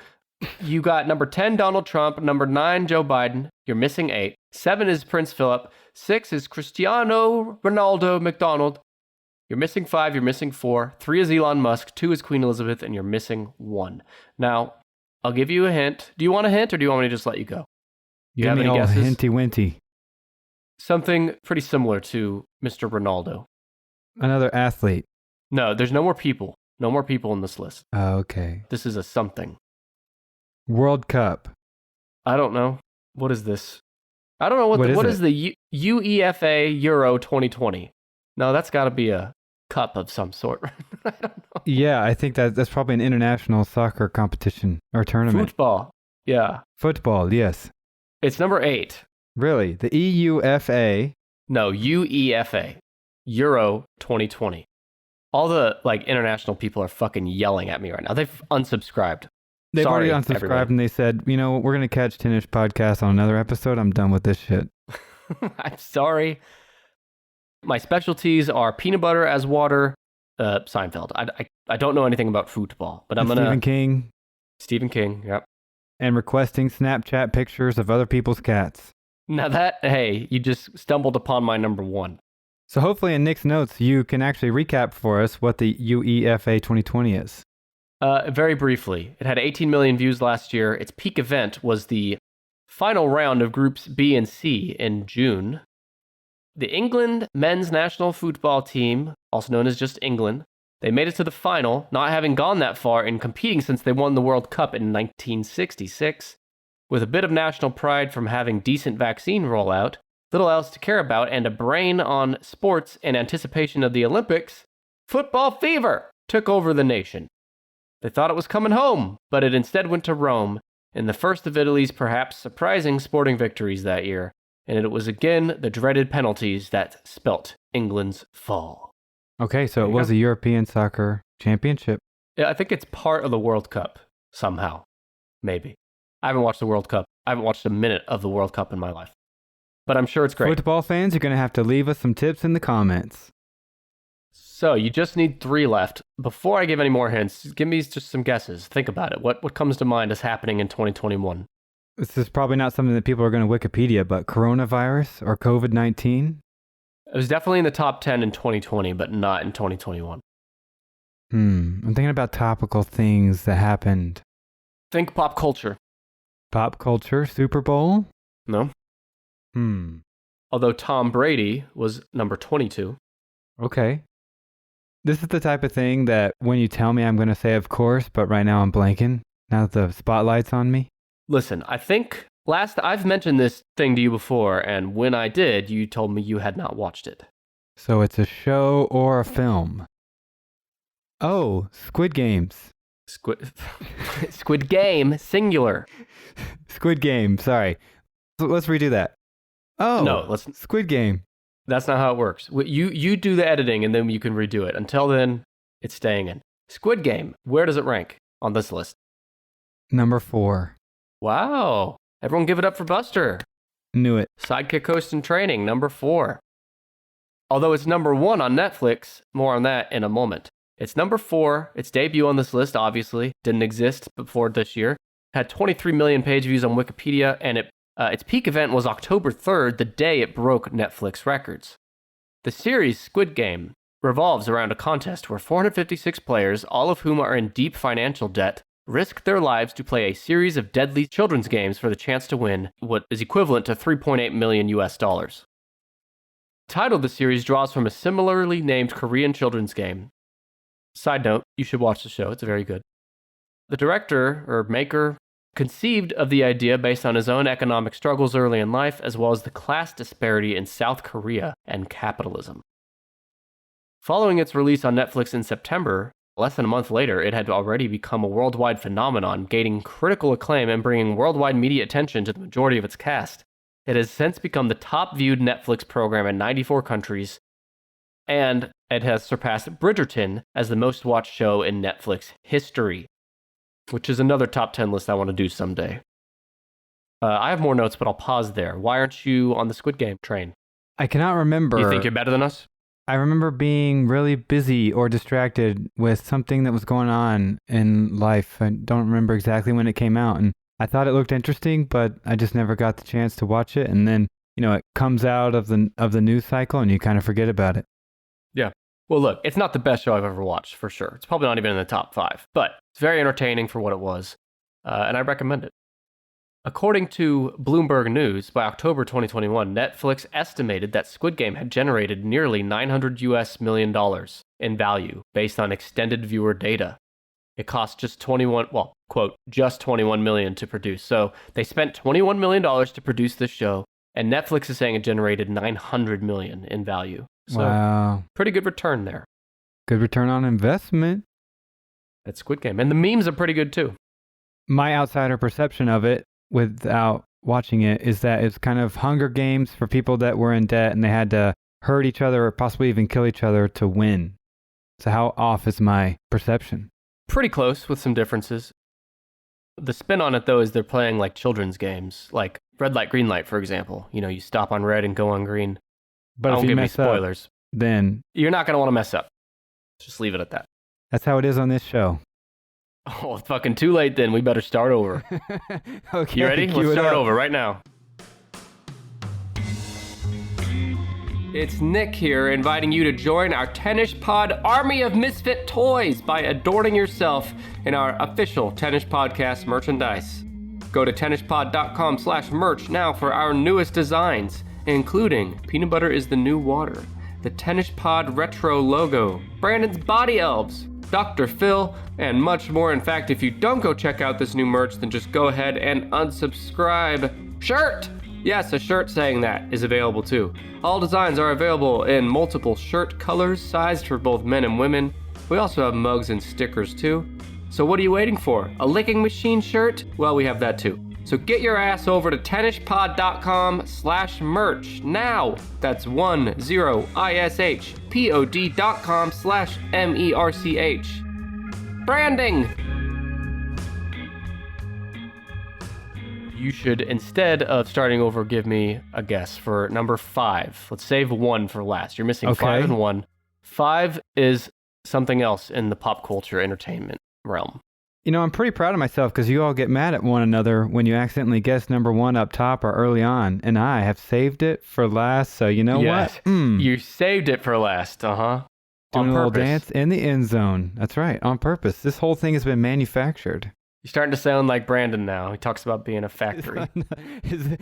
You got number 10, Donald Trump. Number 9, Joe Biden. You're missing 8. 7 is Prince Philip. 6 is Cristiano Ronaldo McDonald. You're missing 5. You're missing 4. 3 is Elon Musk. 2 is Queen Elizabeth. And you're missing 1. Now, I'll give you a hint. Do you want a hint or do you want me to just let you go? You have any guesses? Hinty-winty. Something pretty similar to Mr. Ronaldo. Another athlete. No, there's no more people. No more people in this list. Okay. This is a something. World Cup. I don't know. What is this? I don't know what is the UEFA Euro 2020. No, that's got to be a cup of some sort. I don't know. Yeah, I think that's probably an international soccer competition or tournament. Football. Yeah. Football, yes. It's number 8. Really? The EUFA? No, UEFA. Euro 2020. All the like international people are fucking yelling at me right now. They've unsubscribed. They've Sorry, already unsubscribed everyone. And they said, you know, we're going to catch Tinish Podcast on another episode. I'm done with this shit. I'm sorry. My specialties are peanut butter as water, Seinfeld. I don't know anything about football, but I'm going to... Stephen King, yep. And requesting Snapchat pictures of other people's cats. Now hey, you just stumbled upon my number 1. So hopefully in Nick's notes, you can actually recap for us what the UEFA 2020 is. Very briefly, it had 18 million views last year. Its peak event was the final round of Groups B and C in June. The England men's national football team, also known as just England, they made it to the final, not having gone that far in competing since they won the World Cup in 1966. With a bit of national pride from having decent vaccine rollout, little else to care about, and a brain on sports in anticipation of the Olympics, Football fever took over the nation. They thought it was coming home, but it instead went to Rome in the first of Italy's perhaps surprising sporting victories that year, and it was again the dreaded penalties that spelt England's fall. Okay, so it was a European soccer championship. Yeah, I think it's part of the World Cup somehow. Maybe. I haven't watched the World Cup. I haven't watched a minute of the World Cup in my life. But I'm sure it's great. Football fans, you're going to have to leave us some tips in the comments. So you just need 3 left. Before I give any more hints, give me just some guesses. Think about it. What comes to mind as happening in 2021? This is probably not something that people are going to Wikipedia, but coronavirus or COVID-19? It was definitely in the top 10 in 2020, but not in 2021. I'm thinking about topical things that happened. Think pop culture. Pop culture, Super Bowl? No. Although Tom Brady was number 22. Okay. This is the type of thing that when you tell me I'm going to say of course, but right now I'm blanking. Now that the spotlight's on me. Listen, I think I've mentioned this thing to you before, and when I did, you told me you had not watched it. So it's a show or a film. Oh, Squid Games. Squid Game, singular. Squid Game, sorry. Let's redo that. Oh, no, Squid Game. That's not how it works. You do the editing and then you can redo it. Until then, it's staying in. Squid Game, where does it rank on this list? Number 4. Wow. Everyone give it up for Buster. Knew it. Sidekick Host in Training, number 4. Although it's number 1 on Netflix, more on that in a moment. It's number 4. Its debut on this list, obviously, didn't exist before this year. Had 23 million page views on Wikipedia, and its peak event was October 3rd, the day it broke Netflix records. The series Squid Game revolves around a contest where 456 players, all of whom are in deep financial debt, risk their lives to play a series of deadly children's games for the chance to win what is equivalent to $3.8 million US. The title of the series draws from a similarly named Korean children's game. Side note, you should watch the show, it's very good. The director, or maker, conceived of the idea based on his own economic struggles early in life, as well as the class disparity in South Korea and capitalism. Following its release on Netflix in September, less than a month later, it had already become a worldwide phenomenon, gaining critical acclaim and bringing worldwide media attention to the majority of its cast. It has since become the top-viewed Netflix program in 94 countries, and it has surpassed Bridgerton as the most-watched show in Netflix history, which is another top 10 list I want to do someday. I have more notes, but I'll pause there. Why aren't you on the Squid Game train? I cannot remember. You think you're better than us? I remember being really busy or distracted with something that was going on in life. I don't remember exactly when it came out, and I thought it looked interesting, but I just never got the chance to watch it. And then, it comes out of the news cycle, and you kind of forget about it. Yeah. Well, look, it's not the best show I've ever watched, for sure. It's probably not even in the top 5, but it's very entertaining for what it was, and I recommend it. According to Bloomberg News, by October 2021, Netflix estimated that Squid Game had generated nearly $900 million in value based on extended viewer data. It cost just just 21 million to produce. So they spent $21 million to produce this show, and Netflix is saying it generated $900 million in value. So, wow. Pretty good return there. Good return on investment. That's Squid Game. And the memes are pretty good too. My outsider perception of it, without watching it, is that it's kind of Hunger Games for people that were in debt and they had to hurt each other or possibly even kill each other to win. So how off is my perception? Pretty close with some differences. The spin on it, though, is they're playing like children's games, like red light, green light, for example. You stop on red and go on green. But if you mess spoilers. Up, then you're not going to want to mess up. Just leave it at that. That's how it is on this show. Oh, it's fucking too late then. We better start over. Okay. You ready? Let's start over right now. It's Nick here, inviting you to join our Tennis Pod Army of Misfit Toys by adorning yourself in our official Tennis Podcast merchandise. Go to tennispod.com/merch now for our newest designs, including Peanut Butter is the New Water, the Tennis Pod Retro logo, Brandon's Body Elves, Dr. Phil, and much more. In fact, if you don't go check out this new merch, then just go ahead and unsubscribe. Shirt! Yes, a shirt saying that is available too. All designs are available in multiple shirt colors, sized for both men and women. We also have mugs and stickers too. So what are you waiting for? A licking machine shirt? Well, we have that too. So get your ass over to tennishpod.com/merch now. That's 10ishpod.com/merch. Branding! You should, instead of starting over, give me a guess for number 5. Let's save 1 for last. You're missing 5 and 1. 5 is something else in the pop culture entertainment realm. You know, I'm pretty proud of myself because you all get mad at one another when you accidentally guess number 1 up top or early on, and I have saved it for last, so you know what? You saved it for last, Doing a little dance in the end zone. That's right, on purpose. This whole thing has been manufactured. You're starting to sound like Brandon now. He talks about being a factory. Is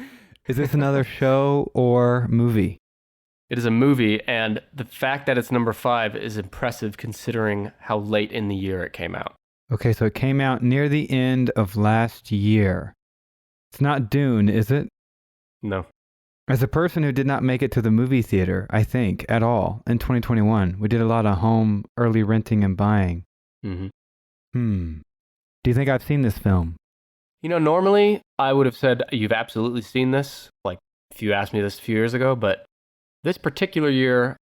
this another show or movie? It is a movie, and the fact that it's number 5 is impressive considering how late in the year it came out. Okay, so it came out near the end of last year. It's not Dune, is it? No. As a person who did not make it to the movie theater, I think, at all, in 2021, we did a lot of home early renting and buying. Do you think I've seen this film? You know, normally I would have said you've absolutely seen this, like if you asked me this a few years ago, but this particular year,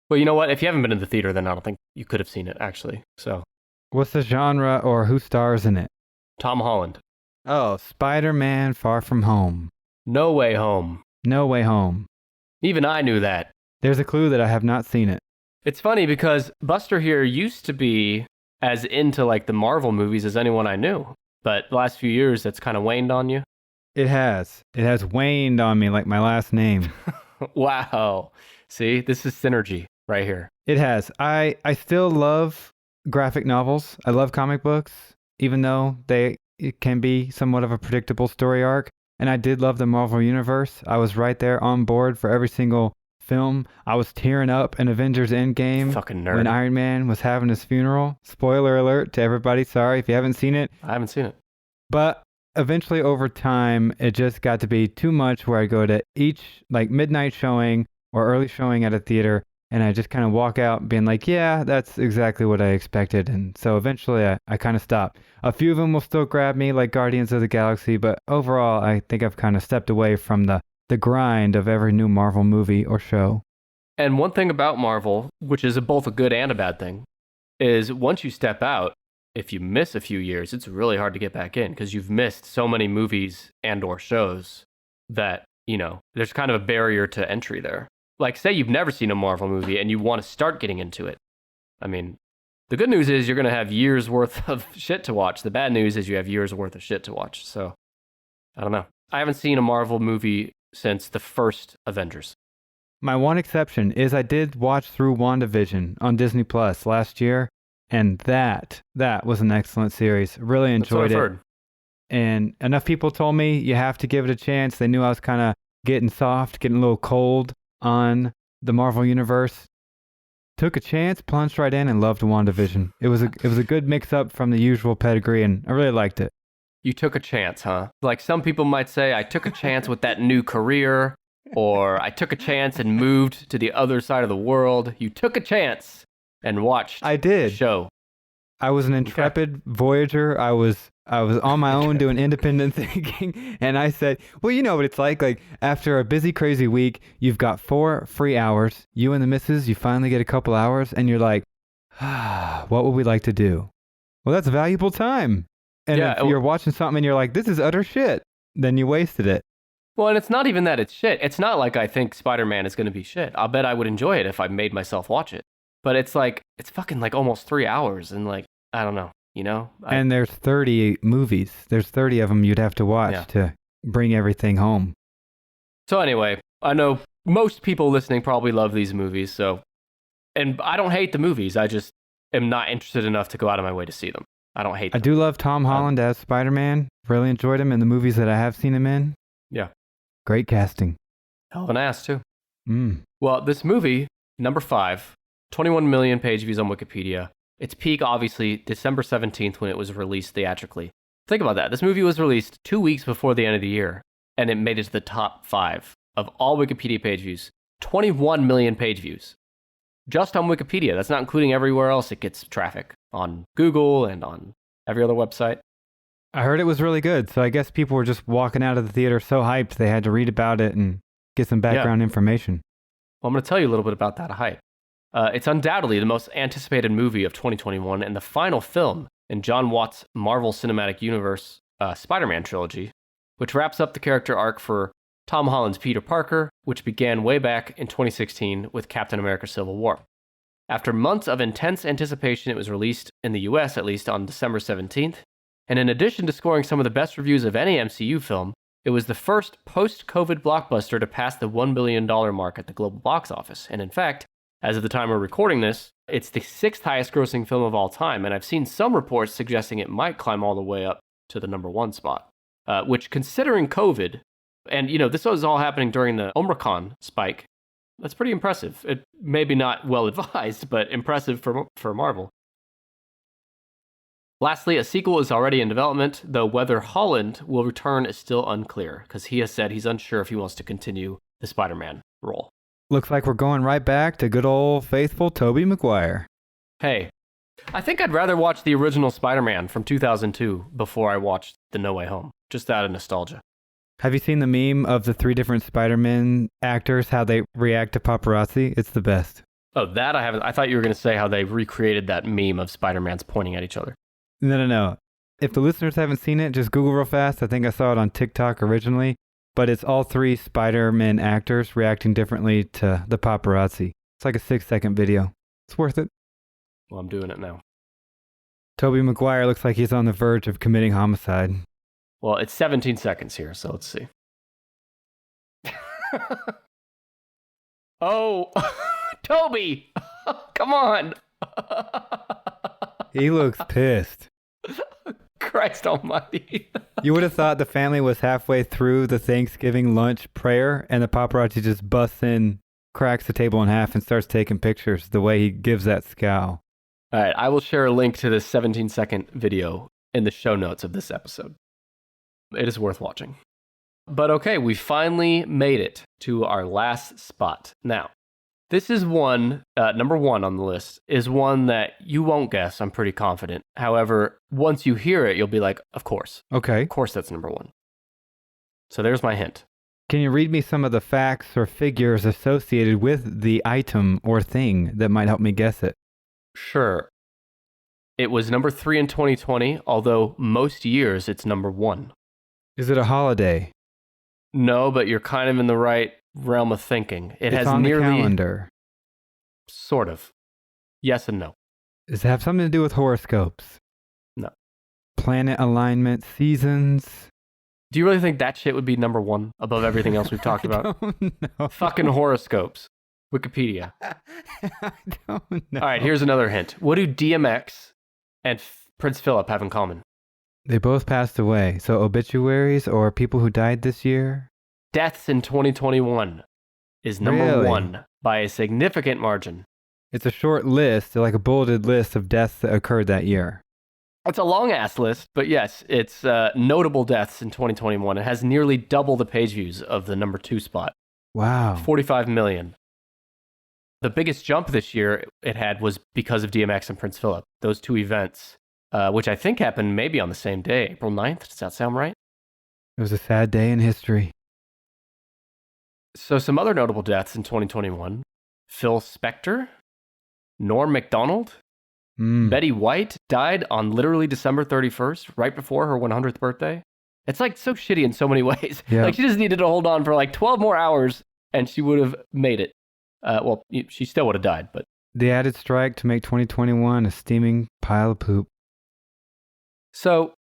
well, you know what? If you haven't been in the theater, then I don't think you could have seen it, actually. So, what's the genre or who stars in it? Tom Holland. Oh, Spider-Man Far From Home. No Way Home. No Way Home. Even I knew that. There's a clue that I have not seen it. It's funny because Buster here used to be as into like the Marvel movies as anyone I knew. But the last few years, that's kind of waned on you. It has. It has waned on me like my last name. Wow. See, this is synergy right here. It has. I still love graphic novels. I love comic books, even though it can be somewhat of a predictable story arc. And I did love the Marvel Universe. I was right there on board for every single film. I was tearing up in Avengers Endgame Fucking nerd. when Iron Man was having his funeral. Spoiler alert to everybody. Sorry if you haven't seen it. I haven't seen it. But eventually over time, it just got to be too much where I go to each like midnight showing or early showing at a theater and I just kind of walk out being like, yeah, that's exactly what I expected. And so eventually I kind of stopped. A few of them will still grab me like Guardians of the Galaxy, but overall I think I've kind of stepped away from the grind of every new Marvel movie or show. And one thing about Marvel, which is both a good and a bad thing, is once you step out, if you miss a few years, it's really hard to get back in because you've missed so many movies and or shows that, you know, there's kind of a barrier to entry there. Like, say you've never seen a Marvel movie and you want to start getting into it. I mean, the good news is you're going to have years worth of shit to watch. The bad news is you have years worth of shit to watch. So, I don't know. I haven't seen a Marvel movie since the first Avengers. My one exception is I did watch through WandaVision on Disney Plus last year, and that was an excellent series. Really enjoyed it. Heard. And enough people told me you have to give it a chance. They knew I was kind of getting soft, getting a little cold on the Marvel Universe. Took a chance, plunged right in, and loved WandaVision. It was a good mix-up from the usual pedigree, and I really liked it. You took a chance, huh? Like some people might say, I took a chance with that new career, or I took a chance and moved to the other side of the world. You took a chance and watched I did. the show. I was an intrepid voyager. I was on my own doing independent thinking, and I said, well, you know what it's like. Like, after a busy, crazy week, you've got 4 free hours. You and the missus, you finally get a couple hours, and you're like, what would we like to do? Well, that's valuable time. And if you're watching something and you're like, this is utter shit, then you wasted it. Well, and it's not even that it's shit. It's not like I think Spider-Man is going to be shit. I'll bet I would enjoy it if I made myself watch it. But it's like, it's fucking like almost 3 hours. And like, I don't know, you know? And there's 30 movies. There's 30 of them you'd have to watch to bring everything home. So anyway, I know most people listening probably love these movies. And I don't hate the movies. I just am not interested enough to go out of my way to see them. I don't hate them. I do love Tom Holland as Spider-Man. Really enjoyed him in the movies that I have seen him in. Yeah. Great casting. Hell of an ass, too. Well, this movie, number 5, 21 million page views on Wikipedia. Its peak, obviously, December 17th when it was released theatrically. Think about that. This movie was released 2 weeks before the end of the year. and it made it to the top 5 of all Wikipedia page views. 21 million page views. Just on Wikipedia. That's not including everywhere else it gets traffic. On Google and on every other website. I heard it was really good, so I guess people were just walking out of the theater so hyped they had to read about it and get some background information. Well, I'm going to tell you a little bit about that hype. It's undoubtedly the most anticipated movie of 2021 and the final film in John Watts' Marvel Cinematic Universe Spider-Man trilogy, which wraps up the character arc for Tom Holland's Peter Parker, which began way back in 2016 with Captain America Civil War. After months of intense anticipation, it was released in the US at least on December 17th. And in addition to scoring some of the best reviews of any MCU film, it was the first post-COVID blockbuster to pass the $1 billion mark at the global box office. And in fact, as of the time we're recording this, it's the 6th highest grossing film of all time. And I've seen some reports suggesting it might climb all the way up to the number 1 spot, which, considering COVID, and this was all happening during the Omicron spike, that's pretty impressive. It maybe not well advised, but impressive for Marvel. Lastly, a sequel is already in development, though whether Holland will return is still unclear, because he has said he's unsure if he wants to continue the Spider-Man role. Looks like we're going right back to good old faithful Tobey Maguire. Hey, I think I'd rather watch the original Spider-Man from 2002 before I watched the No Way Home, just out of nostalgia. Have you seen the meme of the 3 different Spider-Man actors, how they react to paparazzi? It's the best. Oh, that I haven't. I thought you were going to say how they recreated that meme of Spider-Mans pointing at each other. No. If the listeners haven't seen it, just Google real fast. I think I saw it on TikTok originally, but it's all 3 Spider-Man actors reacting differently to the paparazzi. It's like a 6-second video. It's worth it. Well, I'm doing it now. Tobey Maguire looks like he's on the verge of committing homicide. Well, it's 17 seconds here, so let's see. Oh, Toby! Come on! He looks pissed. Christ almighty. You would have thought the family was halfway through the Thanksgiving lunch prayer and the paparazzi just busts in, cracks the table in half, and starts taking pictures the way he gives that scowl. All right, I will share a link to this 17-second video in the show notes of this episode. It is worth watching. But okay, we finally made it to our last spot. Now, this is one, number 1 on the list, is one that you won't guess, I'm pretty confident. However, once you hear it, you'll be like, of course. Okay. Of course that's number 1. So there's my hint. Can you read me some of the facts or figures associated with the item or thing that might help me guess it? Sure. It was number 3 in 2020, although most years it's number 1. Is it a holiday? No, but you're kind of in the right realm of thinking. It's has on nearly the calendar. Sort of. Yes and no. Does it have something to do with horoscopes? No. Planet alignment, seasons? Do you really think that shit would be number 1 above everything else we've talked about? I don't know. Fucking horoscopes. Wikipedia. I don't know. All right, here's another hint. What do DMX and Prince Philip have in common? They both passed away. So obituaries or people who died this year? Deaths in 2021 is number Really? 1 by a significant margin. It's a short list, like a bulleted list of deaths that occurred that year. It's a long-ass list, but yes, it's notable deaths in 2021. It has nearly double the page views of the number 2 spot. Wow. 45 million. The biggest jump this year it had was because of DMX and Prince Philip. Those 2 events, which I think happened maybe on the same day, April 9th. Does that sound right? It was a sad day in history. So some other notable deaths in 2021. Phil Spector, Norm Macdonald, Betty White died on literally December 31st, right before her 100th birthday. It's like so shitty in so many ways. Yeah. Like she just needed to hold on for like 12 more hours and she would have made it. Well, she still would have died, but... The added strike to make 2021 a steaming pile of poop. So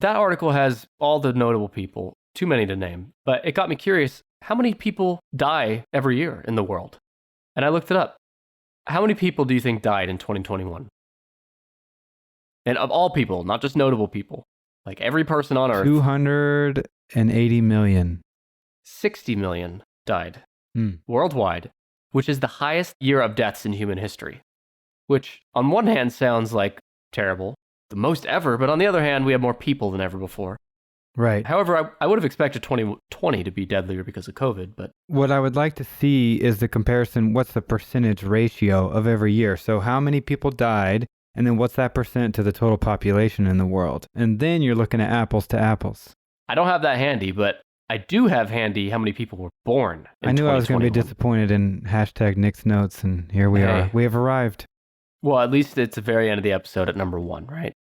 that article has all the notable people, too many to name, but it got me curious. How many people die every year in the world? And I looked it up. How many people do you think died in 2021? And of all people, not just notable people, like every person on Earth. 280 million. 60 million died worldwide, which is the highest year of deaths in human history. Which, on one hand, sounds like terrible, the most ever, but on the other hand, we have more people than ever before. Right. However, I would have expected 2020 to be deadlier because of COVID, but What I would like to see is the comparison. What's the percentage ratio of every year? So how many people died, and then what's that percent to the total population in the world? And then you're looking at apples to apples. I don't have that handy, but I do have handy how many people were born in I knew I was going to be 2021. disappointed in hashtag Nick's notes, and here we are. Hey. We have arrived. Well, at least it's the very end of the episode at number 1, right?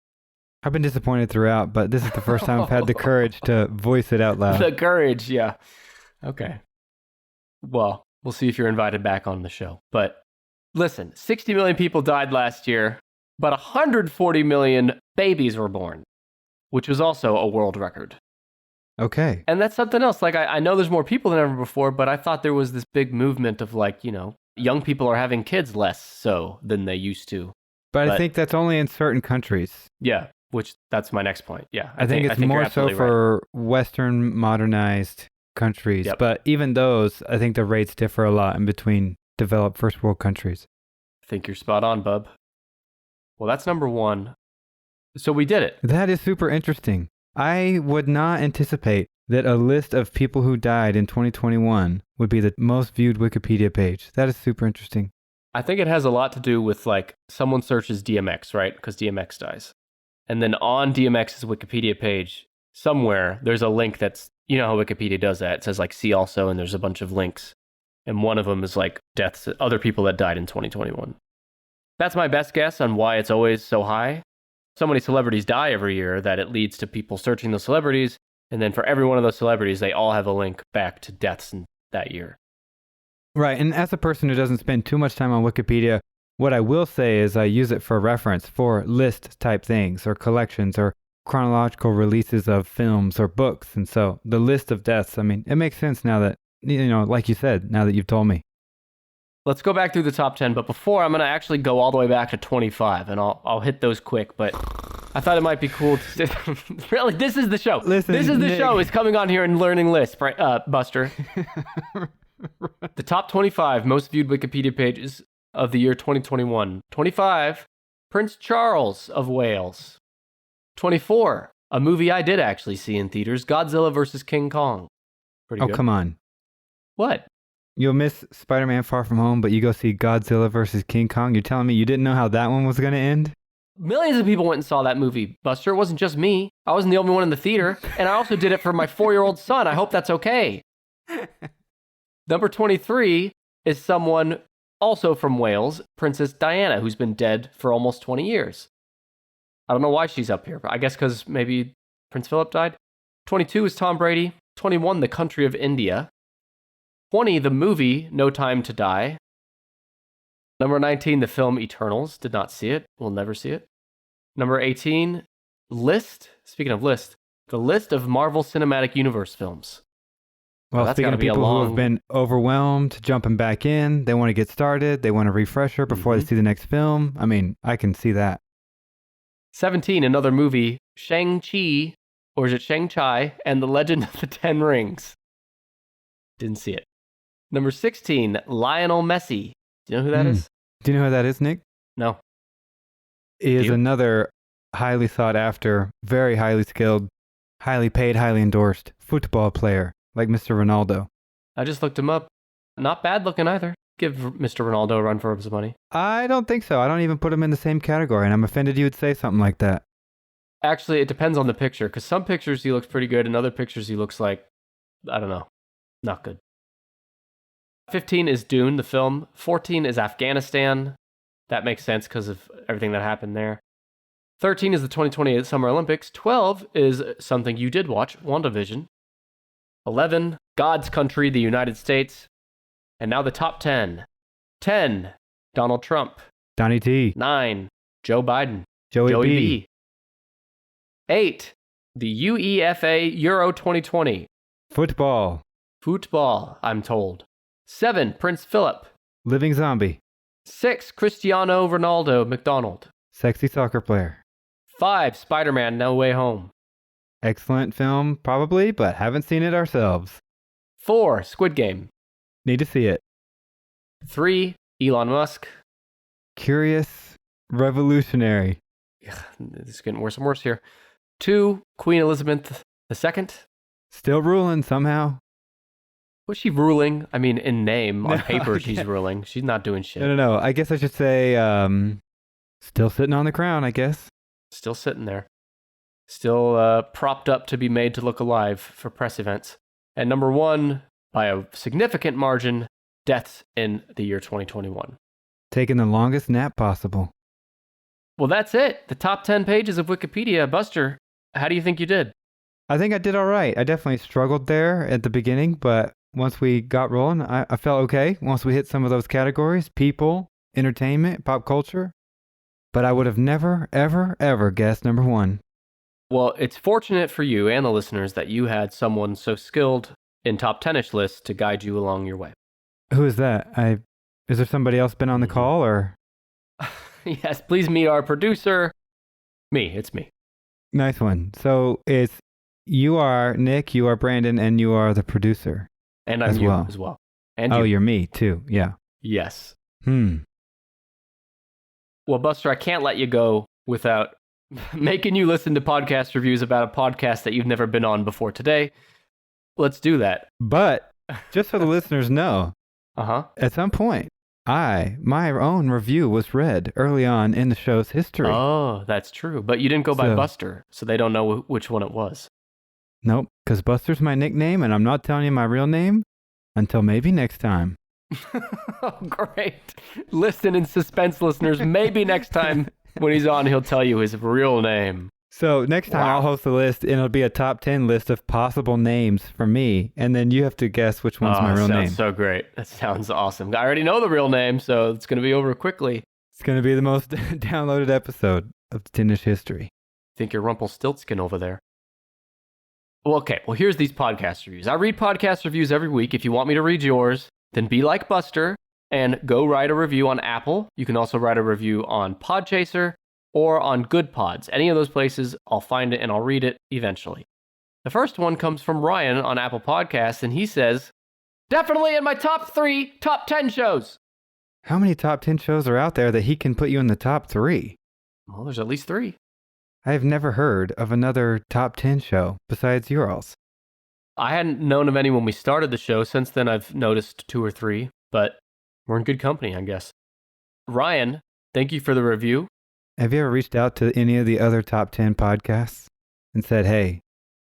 I've been disappointed throughout, but this is the first time I've had the courage to voice it out loud. The courage, yeah. Okay. Well, we'll see if you're invited back on the show. But listen, 60 million people died last year, but 140 million babies were born, which was also a world record. Okay. And that's something else. Like, I know there's more people than ever before, but I thought there was this big movement of like, young people are having kids less so than they used to. But I think that's only in certain countries. Yeah, which that's my next point. Yeah. I think it's more you're so absolutely right. for Western modernized countries. Yep. But even those, I think the rates differ a lot in between developed first world countries. I think you're spot on, bub. Well, that's number 1. So we did it. That is super interesting. I would not anticipate that a list of people who died in 2021 would be the most viewed Wikipedia page. That is super interesting. I think it has a lot to do with like someone searches DMX, right? Because DMX dies. And then on DMX's Wikipedia page, somewhere there's a link that's, you know how Wikipedia does that. It says like see also, and there's a bunch of links. And one of them is like deaths, other people that died in 2021. That's my best guess on why it's always so high. So many celebrities die every year that it leads to people searching those celebrities. And then for every one of those celebrities, they all have a link back to deaths in that year. Right. And as a person who doesn't spend too much time on Wikipedia, what I will say is I use it for reference for list type things or collections or chronological releases of films or books. And so the list of deaths, I mean, it makes sense now that, like you said, now that you've told me. Let's go back through the top 10, but before I'm going to actually go all the way back to 25, and I'll hit those quick, but I thought it might be cool to... Really, this is the show. Listen, this is the Nick. show. Is coming on here and learning lists, right, Buster. The top 25 most viewed Wikipedia pages of the year 2021. 25, Prince Charles of Wales. 24, a movie I did actually see in theaters, Godzilla vs. King Kong. Pretty good. Come on. What? You'll miss Spider-Man Far From Home, but you go see Godzilla versus King Kong. You're telling me you didn't know how that one was going to end? Millions of people went and saw that movie, Buster. It wasn't just me. I wasn't the only one in the theater, and I also did it for my 4-year-old son. I hope that's okay. Number 23 is someone also from Wales, Princess Diana, who's been dead for almost 20 years. I don't know why she's up here, but I guess because maybe Prince Philip died. 22 is Tom Brady. 21, the country of India. 20, the movie No Time to Die. Number 19, the film Eternals. Did not see it. Will never see it. Number 18, list. Speaking of list, the list of Marvel Cinematic Universe films. Well, that's speaking gotta of be a people who long- have been overwhelmed, jumping back in, they want to get started, they want a refresher before they see the next film. I mean, I can see that. 17, another movie, Shang-Chi, or is it Shang-Chi, and the Legend of the Ten Rings. Didn't see it. Number 16, Lionel Messi. Do you know who that is? Do you know who that is, Nick? No. He is you? another highly sought after, very highly skilled, highly paid, highly endorsed football player like Mr. Ronaldo. I just looked him up. Not bad looking either. Give Mr. Ronaldo a run for his money. I don't think so. I don't even put him in the same category, and I'm offended you would say something like that. Actually, it depends on the picture, because some pictures he looks pretty good, and other pictures he looks like, I don't know, not good. 15 is Dune, the film. 14 is Afghanistan. That makes sense because of everything that happened there. 13 is the 2028 Summer Olympics. 12 is something you did watch, WandaVision. 11, God's Country, the United States. And now the top 10. 10, Donald Trump. Donnie T. 9, Joe Biden. Joey B. 8, the UEFA Euro 2020. Football. Football, I'm told. 7, Prince Philip. Living zombie. 6, Cristiano Ronaldo McDonald. Sexy soccer player. 5, Spider-Man No Way Home. Excellent film, probably, but haven't seen it ourselves. 4, Squid Game. Need to see it. 3, Elon Musk. Curious, revolutionary. Ugh, this is getting worse and worse here. 2, Queen Elizabeth The second? Still ruling somehow. Was she ruling? I mean, in name. On No, paper, I she's can't. ruling. She's not doing shit. No. I guess I should say still sitting on the crown, I guess. Still sitting there. Still propped up to be made to look alive for press events. And number one, by a significant margin, deaths in the year 2021. Taking the longest nap possible. Well, that's it. The top 10 pages of Wikipedia. Buster, how do you think you did? I think I did all right. I definitely struggled there at the beginning, but once we got rolling, I felt okay. Once we hit some of those categories, people, entertainment, pop culture. But I would have never, ever, ever guessed number one. Well, it's fortunate for you and the listeners that you had someone so skilled in top 10-ish lists to guide you along your way. Who is that? Is there somebody else been on the call or? Yes, please meet our producer. It's me. Nice one. So it's you are Nick, you are Brandon, and you are the producer. And I'm as you well. as well. And Oh, you. you're me too. Yeah. Yes. Well, Buster, I can't let you go without making you listen to podcast reviews about a podcast that you've never been on before today. Let's do that. But just so the listeners know, at some point, my own review was read early on in the show's history. Oh, that's true. But you didn't go by Buster, so they don't know which one it was. Nope, because Buster's my nickname, and I'm not telling you my real name until maybe next time. Oh, great. Listen in suspense, listeners. Maybe next time when he's on, he'll tell you his real name. So next time I'll host a list, and it'll be a top 10 list of possible names for me, and then you have to guess which one's my real name. Sounds so great. That sounds awesome. I already know the real name, so it's going to be over quickly. It's going to be the most downloaded episode of 10-ish history. Think you're Rumpelstiltskin over there. Well, okay. Well, here's these podcast reviews. I read podcast reviews every week. If you want me to read yours, then be like Buster and go write a review on Apple. You can also write a review on Podchaser or on Good Pods. Any of those places, I'll find it and I'll read it eventually. The first one comes from Ryan on Apple Podcasts, and he says, definitely in my top 10 shows. How many top 10 shows are out there that he can put you in the top 3? Well, there's at least 3. I have never heard of another top 10 show besides yours. I hadn't known of any when we started the show. Since then, I've noticed 2 or 3, but we're in good company, I guess. Ryan, thank you for the review. Have you ever reached out to any of the other top 10 podcasts and said, hey,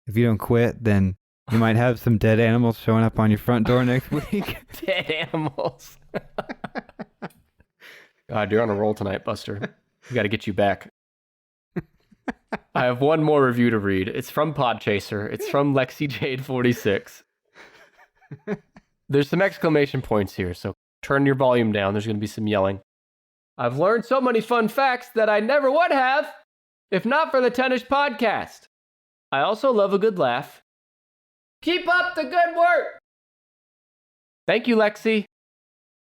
if you don't quit, then you might have some dead animals showing up on your front door next week? Dead animals. God, you're on a roll tonight, Buster. We got to get you back. I have one more review to read. It's from Podchaser. It's from LexiJade46. There's some exclamation points here, so turn your volume down. There's going to be some yelling. I've learned so many fun facts that I never would have if not for the 10-ish podcast. I also love a good laugh. Keep up the good work. Thank you, Lexi.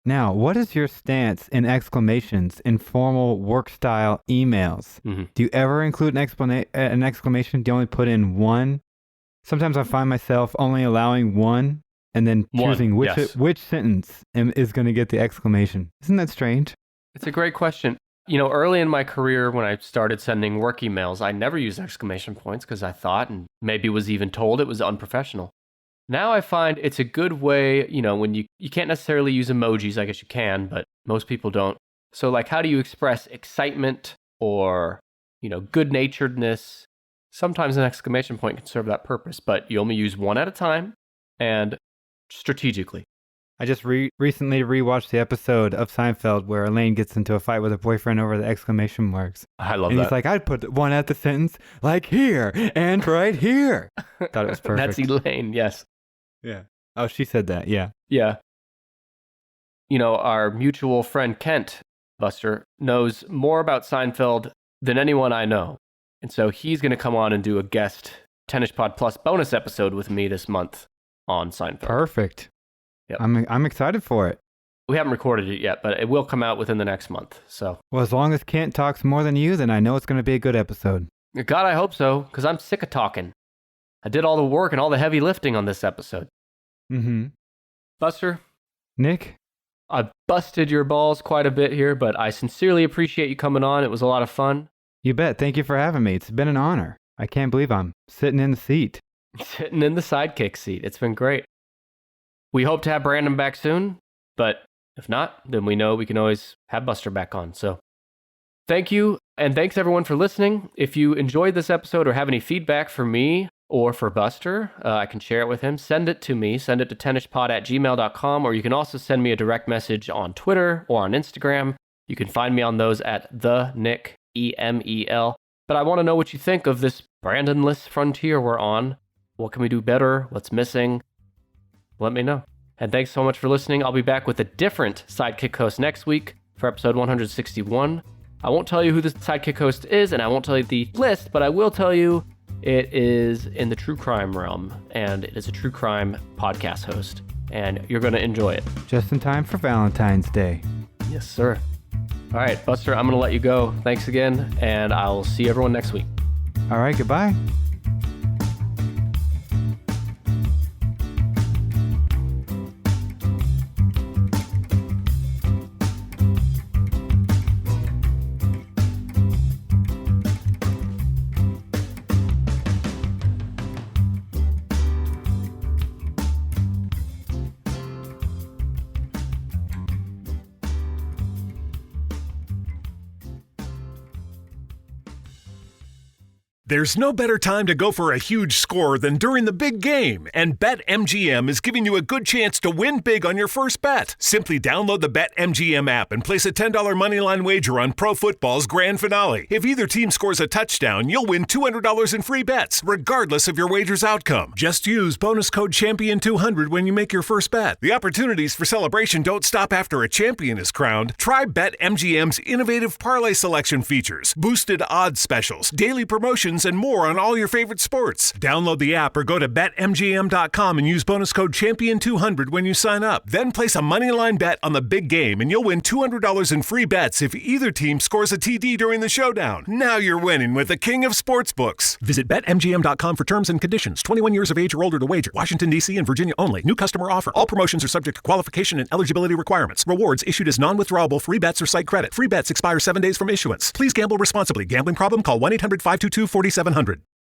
Now, what is your stance in exclamations in formal work-style emails? Mm-hmm. Do you ever include an exclamation? Do you only put in one? Sometimes I find myself only allowing one and then choosing which sentence is going to get the exclamation. Isn't that strange? It's a great question. You know, early in my career when I started sending work emails, I never used exclamation points because I thought, and maybe was even told, it was unprofessional. Now I find it's a good way, you know, when you can't necessarily use emojis, I guess you can, but most people don't. So like, how do you express excitement or, you know, good-naturedness? Sometimes an exclamation point can serve that purpose, but you only use one at a time and strategically. I just recently rewatched the episode of Seinfeld where Elaine gets into a fight with her boyfriend over the exclamation marks. I love and that. He's like, I'd put one at the sentence, like here and right here. Thought it was perfect. That's Elaine, yes. Yeah. Oh, she said that, yeah. Yeah. You know, our mutual friend Kent, Buster, knows more about Seinfeld than anyone I know. And so he's going to come on and do a guest 10-ish Pod Plus bonus episode with me this month on Seinfeld. Perfect. Yep. I'm excited for it. We haven't recorded it yet, but it will come out within the next month. So, well, as long as Kent talks more than you, then I know it's going to be a good episode. God, I hope so, because I'm sick of talking. I did all the work and all the heavy lifting on this episode. Mm-hmm. Buster? Nick? I busted your balls quite a bit here, but I sincerely appreciate you coming on. It was a lot of fun. You bet. Thank you for having me. It's been an honor. I can't believe I'm sitting in the seat. sitting in the sidekick seat. It's been great. We hope to have Brandon back soon, but if not, then we know we can always have Buster back on. So thank you, and thanks everyone for listening. If you enjoyed this episode or have any feedback for me or for Buster, I can share it with him. Send it to me. Send it to tennishpod@gmail.com, or you can also send me a direct message on Twitter or on Instagram. You can find me on those at the Nick, EMEL. But I want to know what you think of this Brandon-less frontier we're on. What can we do better? What's missing? Let me know. And thanks so much for listening. I'll be back with a different Sidekick host next week for episode 161. I won't tell you who the Sidekick host is, and I won't tell you the list, but I will tell you it is in the true crime realm, and it is a true crime podcast host, and you're going to enjoy it. Just in time for Valentine's Day. Yes, sir. All right, Buster, I'm going to let you go. Thanks again, and I'll see everyone next week. All right, goodbye. There's no better time to go for a huge score than during the big game, and BetMGM is giving you a good chance to win big on your first bet. Simply download the BetMGM app and place a $10 moneyline wager on pro football's grand finale. If either team scores a touchdown, you'll win $200 in free bets, regardless of your wager's outcome. Just use bonus code CHAMPION200 when you make your first bet. The opportunities for celebration don't stop after a champion is crowned. Try BetMGM's innovative parlay selection features, boosted odds specials, daily promotions, and more on all your favorite sports. Download the app or go to BetMGM.com and use bonus code CHAMPION200 when you sign up. Then place a moneyline bet on the big game and you'll win $200 in free bets if either team scores a TD during the showdown. Now you're winning with the king of sportsbooks. Visit BetMGM.com for terms and conditions. 21 years of age or older to wager. Washington, D.C. and Virginia only. New customer offer. All promotions are subject to qualification and eligibility requirements. Rewards issued as non-withdrawable free bets or site credit. Free bets expire 7 days from issuance. Please gamble responsibly. Gambling problem? Call 1-800-522-4700.